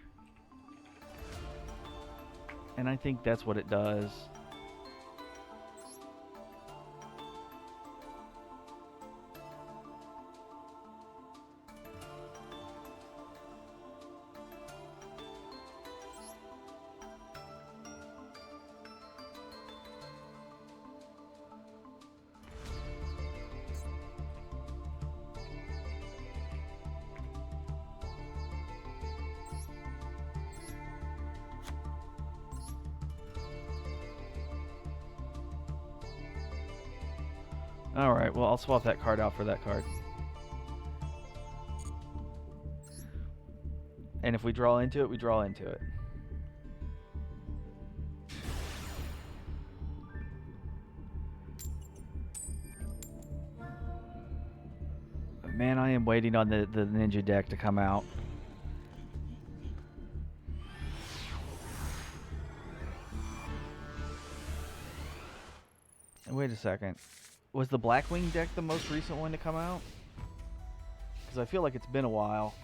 And I think that's what it does. Alright, well, I'll swap that card out for that card. And if we draw into it, we draw into it. Man, I am waiting on the ninja deck to come out. Wait a second. Was the Blackwing deck the most recent one to come out? Because I feel like it's been a while.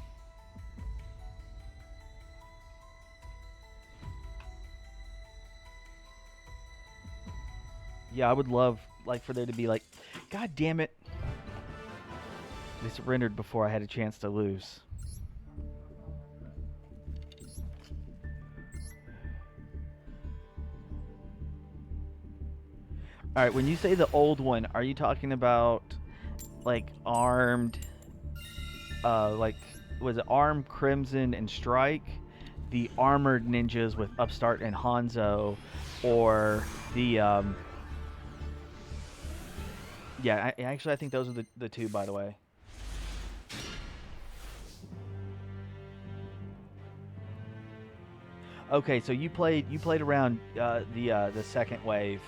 Yeah, I would love for there to be God damn it. They surrendered before I had a chance to lose. Alright, when you say the old one, are you talking about armed was it Armed, Crimson, and Strike? The armored ninjas with Upstart and Hanzo, or the yeah, actually I think those are the two, by the way. Okay, so you played around the second wave.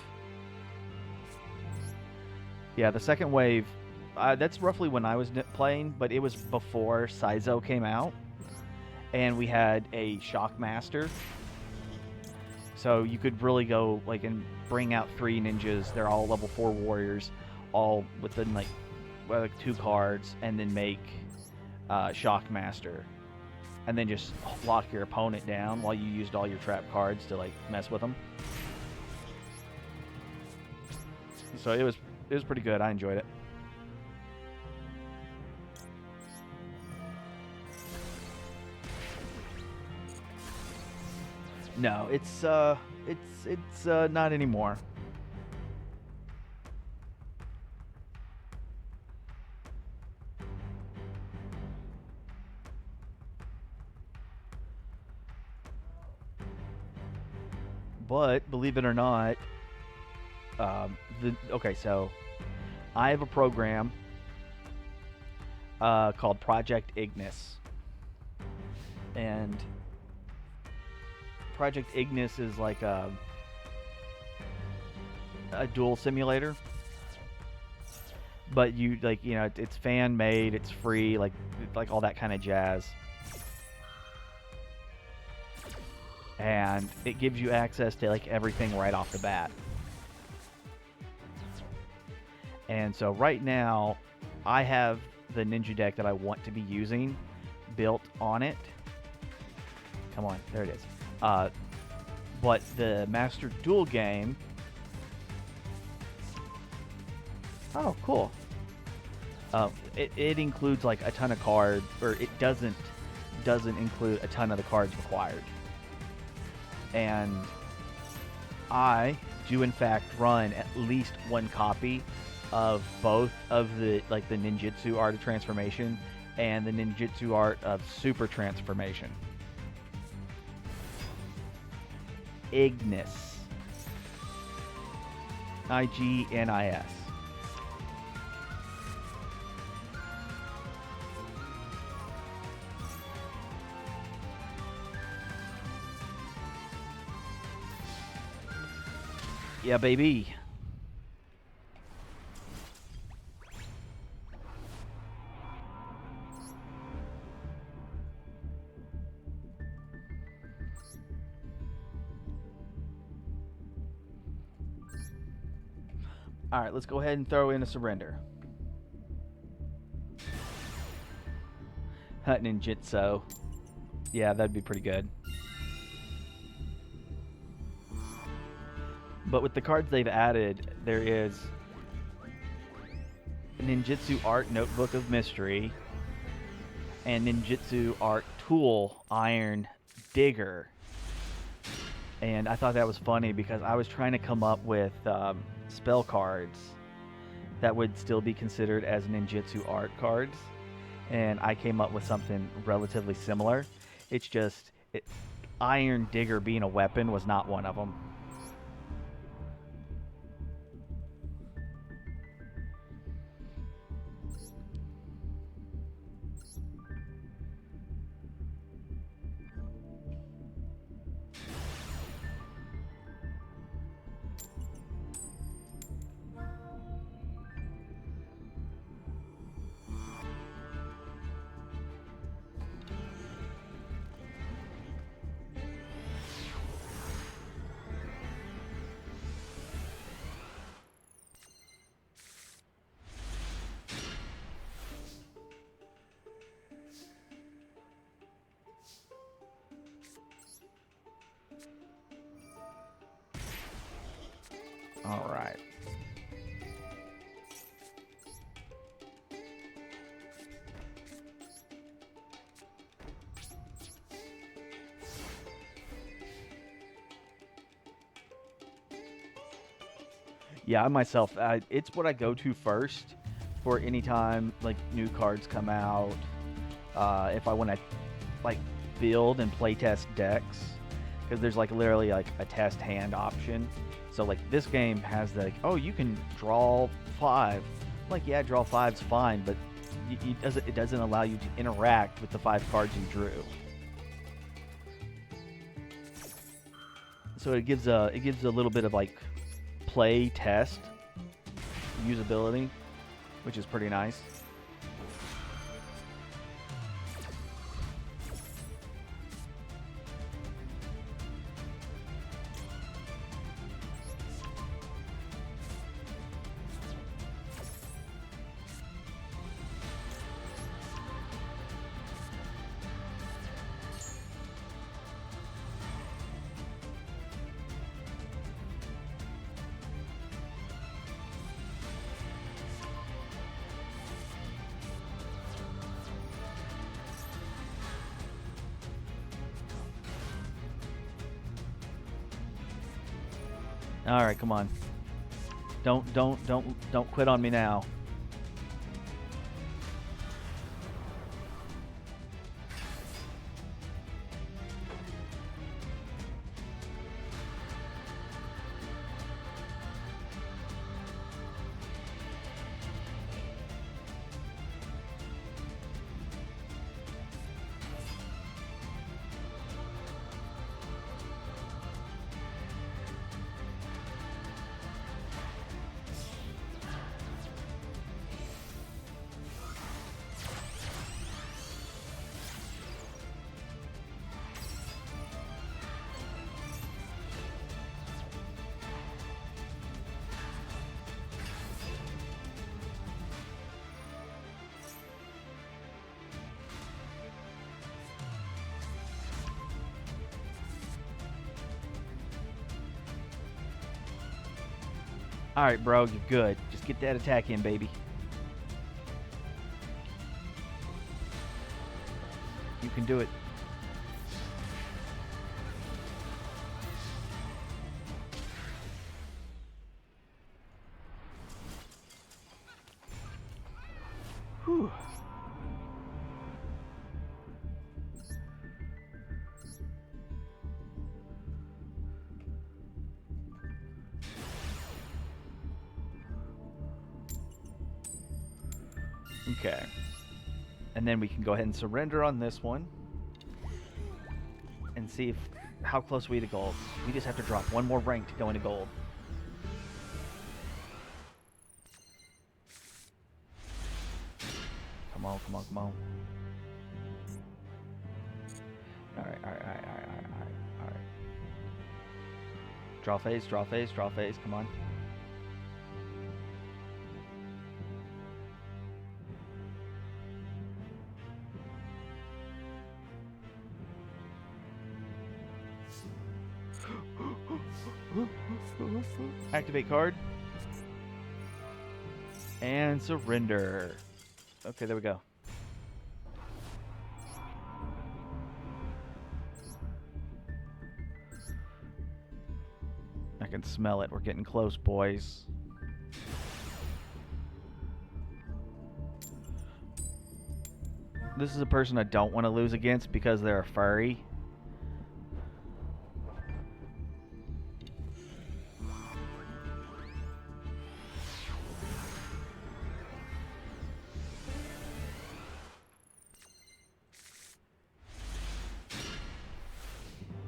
Yeah, the second wave, that's roughly when I was playing, but it was before Saizo came out. And we had a Shockmaster. So you could really go, and bring out 3 ninjas. They're all level 4 warriors, all within, 2 cards, and then make Shockmaster. And then just lock your opponent down while you used all your trap cards to, mess with them. So it was pretty good. I enjoyed it. No, it's not anymore. But believe it or not, okay, so I have a program called Project Ignis, and Project Ignis is like a duel simulator, but you it's fan made, it's free, like all that kind of jazz. and it gives you access to like everything right off the bat. And so right now, I have the ninja deck that I want to be using built on it. Come on, there it is. But the Master Duel game. Oh, cool. It includes like a ton of cards, or it doesn't include a ton of the cards required. And I do in fact run at least one copy of both of the like the ninjutsu art of transformation and the ninjutsu art of super transformation. Ignis. Ignis. Yeah, baby. All right, let's go ahead and throw in a surrender. Ninjutsu. Yeah, that'd be pretty good. But with the cards they've added, there is Ninjutsu Art Notebook of Mystery and Ninjutsu Art Tool Iron Digger. And I thought that was funny because I was trying to come up with spell cards that would still be considered as ninjutsu art cards, and I came up with something relatively similar. It's just Iron Digger being a weapon was not one of them. All right. Yeah, I myself, it's what I go to first for any time like new cards come out. If I want to like build and play test decks, because there's like literally like a test hand option. So like this game has the oh, you can draw 5. Like yeah, draw 5's fine, but it doesn't allow you to interact with the 5 cards you drew. So it gives a little bit of like play test usability, which is pretty nice. All right, come on. Don't quit on me now. Alright, bro, you're good. Just get that attack in, baby. You can do it. Whew. Okay. And then we can go ahead and surrender on this one. And see if how close we to gold. We just have to drop one more rank to go into gold. Come on, come on, come on. Alright. Draw phase, draw phase, draw phase, come on. Activate card. And surrender. Okay, there we go. I can smell it. We're getting close, boys. This is a person I don't want to lose against because they're a furry.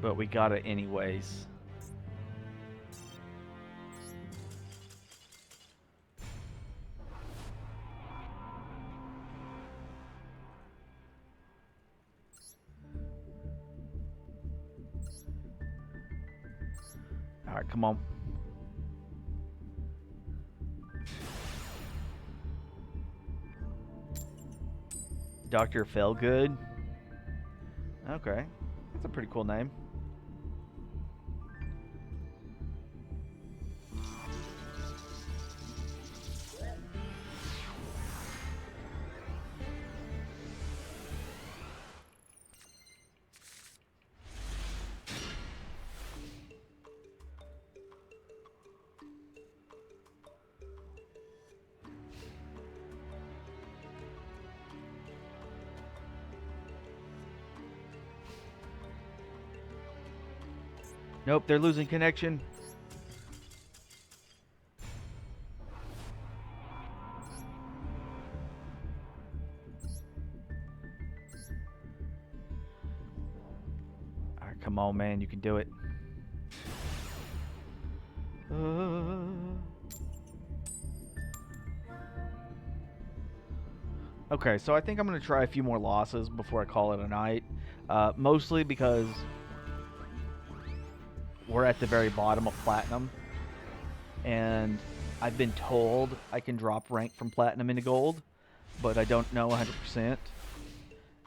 But we got it anyways. Alright, come on. Dr. Feelgood. Okay. That's a pretty cool name. Nope, they're losing connection. Alright, come on, man. You can do it. Okay, so I think I'm going to try a few more losses before I call it a night. Mostly because we're at the very bottom of Platinum. And I've been told I can drop rank from Platinum into Gold, but I don't know 100%.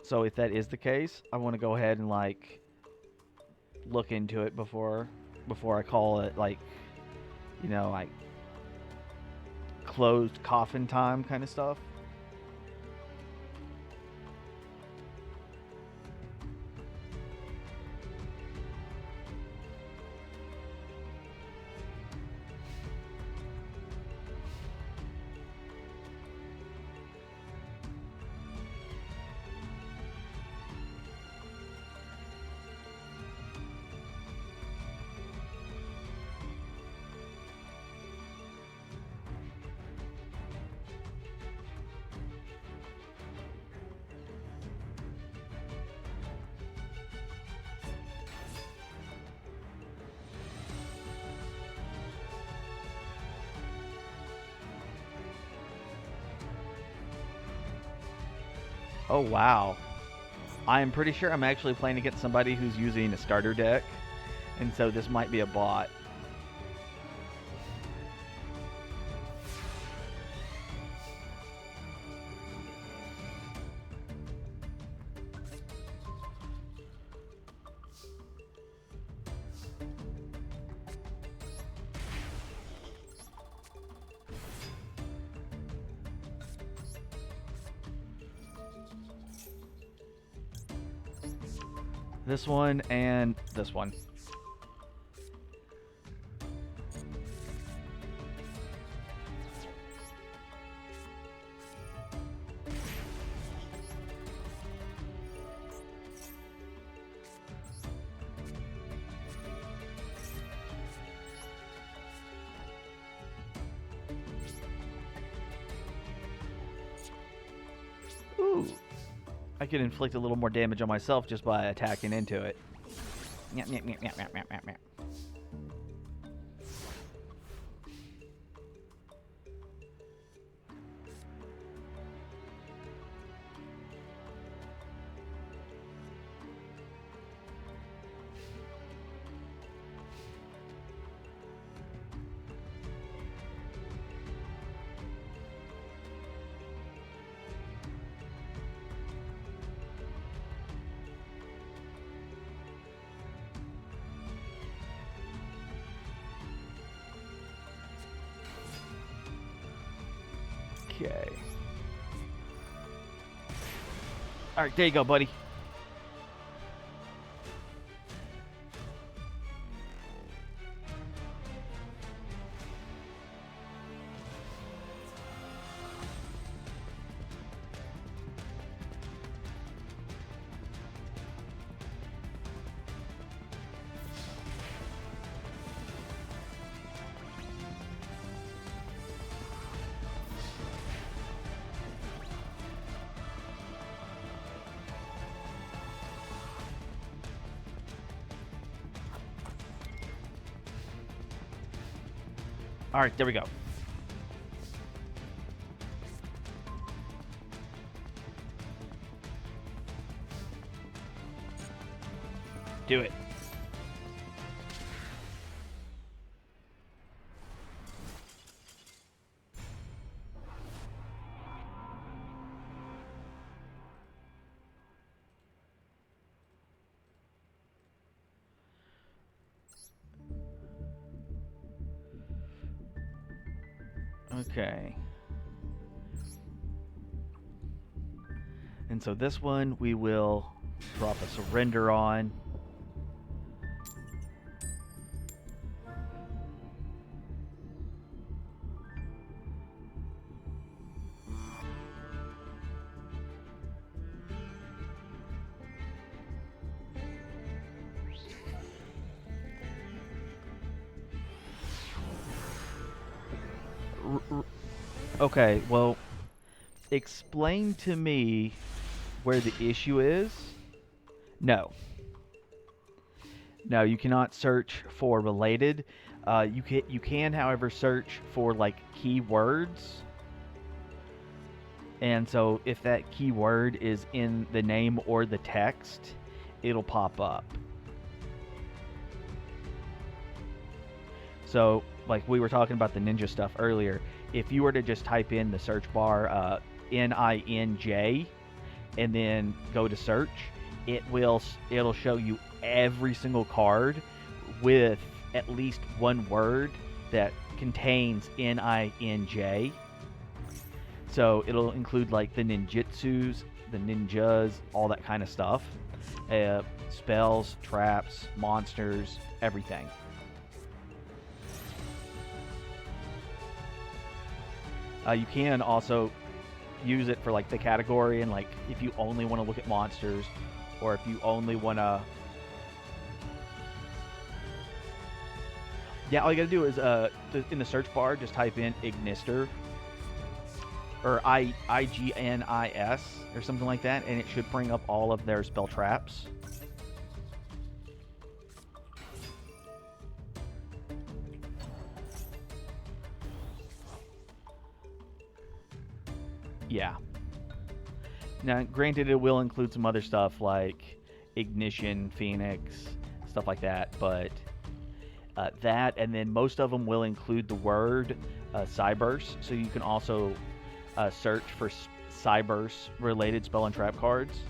So if that is the case, I want to go ahead and, like, look into it before I call it, like, you know, like, closed coffin time kind of stuff. Oh, wow. I am pretty sure I'm actually playing against somebody who's using a starter deck, and so this might be a bot. This one and this one. Ooh. I could inflict a little more damage on myself just by attacking into it. Nyap, nyap, nyap, nyap, nyap, nyap, nyap, nyap. Okay. Alright, there you go, buddy. Alright, there we go. Do it. Okay. And so this one we will drop a surrender on. Okay, well, explain to me where the issue is. No. No, you cannot search for related. You can, however, search for like keywords. And so if that keyword is in the name or the text, it'll pop up. So, like we were talking about the ninja stuff earlier, if you were to just type in the search bar NINJ and then go to search, it'll show you every single card with at least one word that contains NINJ. So it'll include like the ninjutsus, the ninjas, all that kind of stuff. Spells, traps, monsters, everything. You can also use it for like the category, and like if you only want to look at monsters, or if you only want to... Yeah, all you gotta do is in the search bar, just type in Ignister, or IGNIS, or something like that, and it should bring up all of their spell traps. Yeah. Now, granted, it will include some other stuff like Ignition, Phoenix, stuff like that, but that, and then most of them will include the word Cyburst, so you can also search for Cyburst-related spell and trap cards.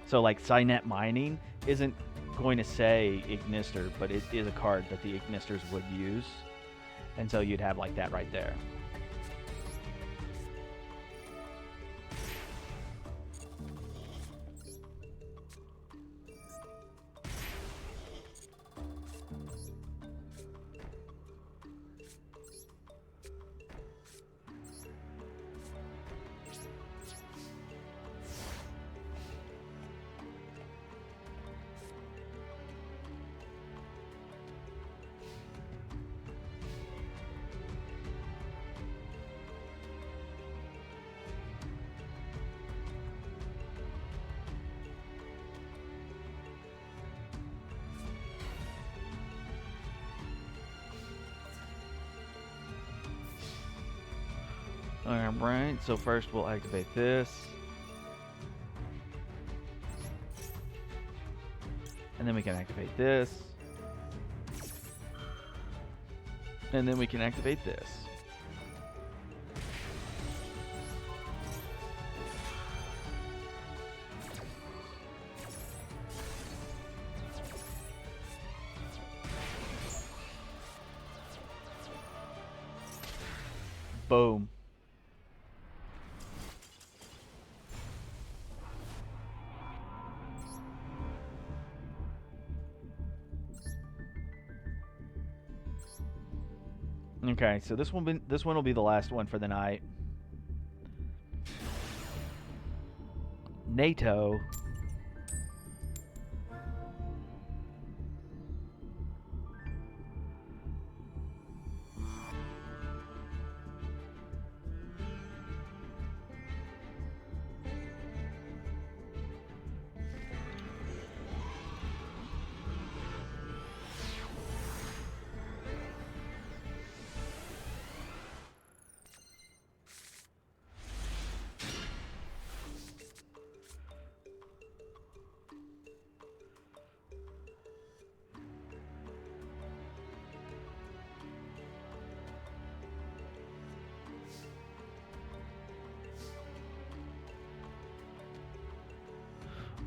So, like, Cynet Mining isn't going to say Ignister, but it is a card that the Ignisters would use, and so you'd have, like, that right there. Alright, so first we'll activate this. And then we can activate this. And then we can activate this. Boom. Okay, so this one will be the last one for the night. NATO.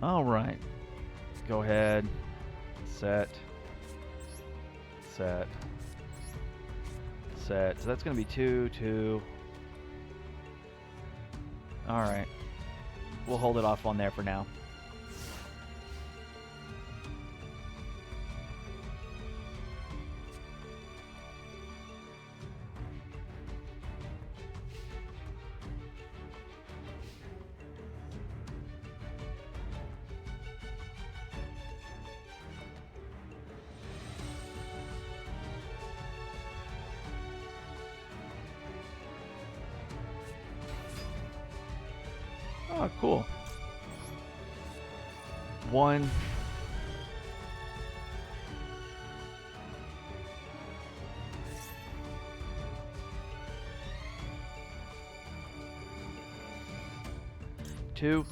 All right. Go ahead. Set. Set. Set. So that's going to be 2, 2. All right. We'll hold it off on there for now. Oh, cool. 1. Two.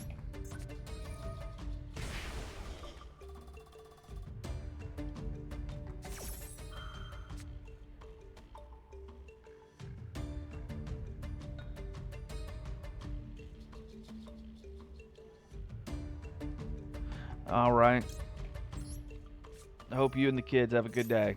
All right. I hope you and the kids have a good day.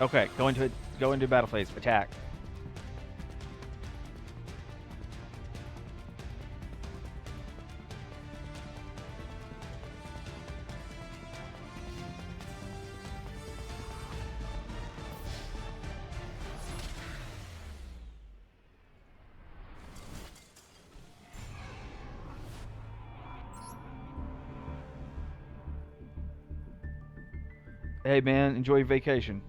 Okay, go into battle phase. Attack. Hey man, enjoy your vacation.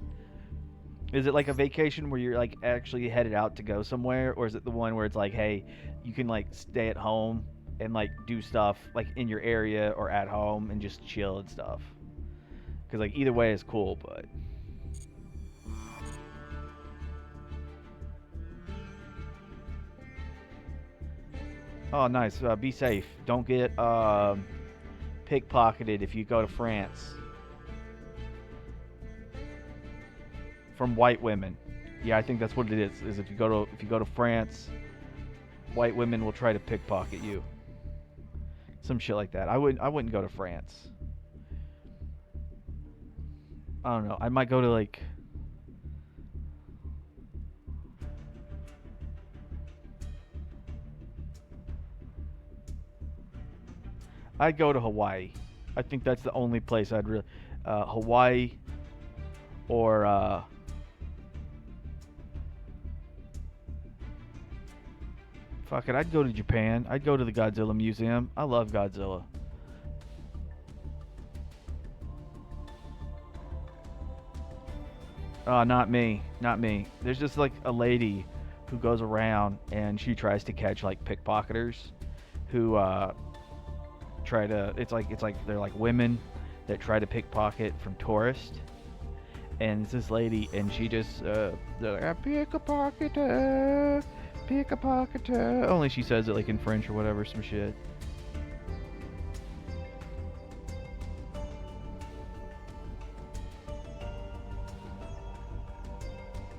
Is it like a vacation where you're like actually headed out to go somewhere, or is it the one where it's like, hey, you can like stay at home and like do stuff like in your area or at home and just chill and stuff? Because like either way is cool, but oh nice. Be safe. Don't get pickpocketed if you go to France from white women. Yeah, I think that's what it is. Is if you go to France, white women will try to pickpocket you. Some shit like that. I wouldn't go to France. I don't know. I might go to like I'd go to Hawaii. I think that's the only place I'd really. Hawaii or fuck it. I'd go to Japan. I'd go to the Godzilla Museum. I love Godzilla. Not me. Not me. There's just like a lady who goes around and she tries to catch like pickpocketers who try to it's like they're like women that try to pickpocket from tourists. And it's this lady and she just they're like, pickpocketer, pickpocketer. Only she says it like in French or whatever, some shit.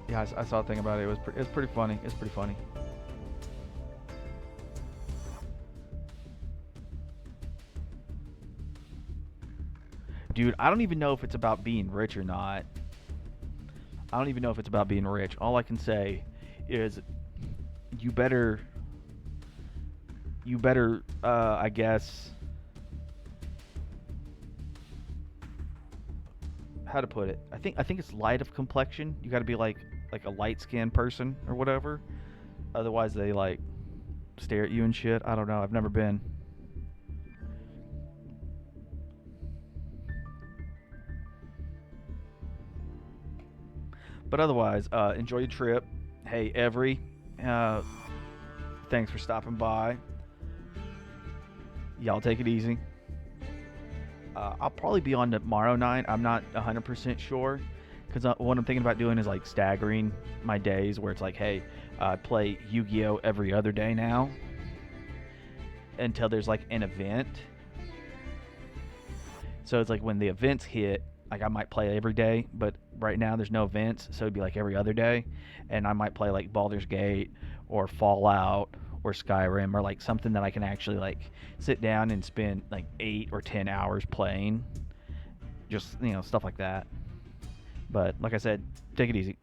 Yeah, I saw a thing about it. It was pretty funny. It's pretty funny. Dude, I don't even know if it's about being rich or not. I don't even know if it's about being rich. All I can say is you better I guess how to put it. I think it's light of complexion. You got to be like a light skinned person or whatever. Otherwise they like stare at you and shit. I don't know. I've never been. But otherwise, enjoy your trip. Hey, uh, thanks for stopping by. Y'all take it easy. I'll probably be on tomorrow night. I'm not 100% sure. Because what I'm thinking about doing is like staggering my days where it's like, hey, I play Yu-Gi-Oh every other day now until there's like an event. So it's like when the events hit, like I might play every day, but right now there's no events, so it'd be like every other day, and I might play like Baldur's Gate or Fallout or Skyrim or like something that I can actually like sit down and spend like 8 or 10 hours playing, just stuff like that. But like I said, take it easy.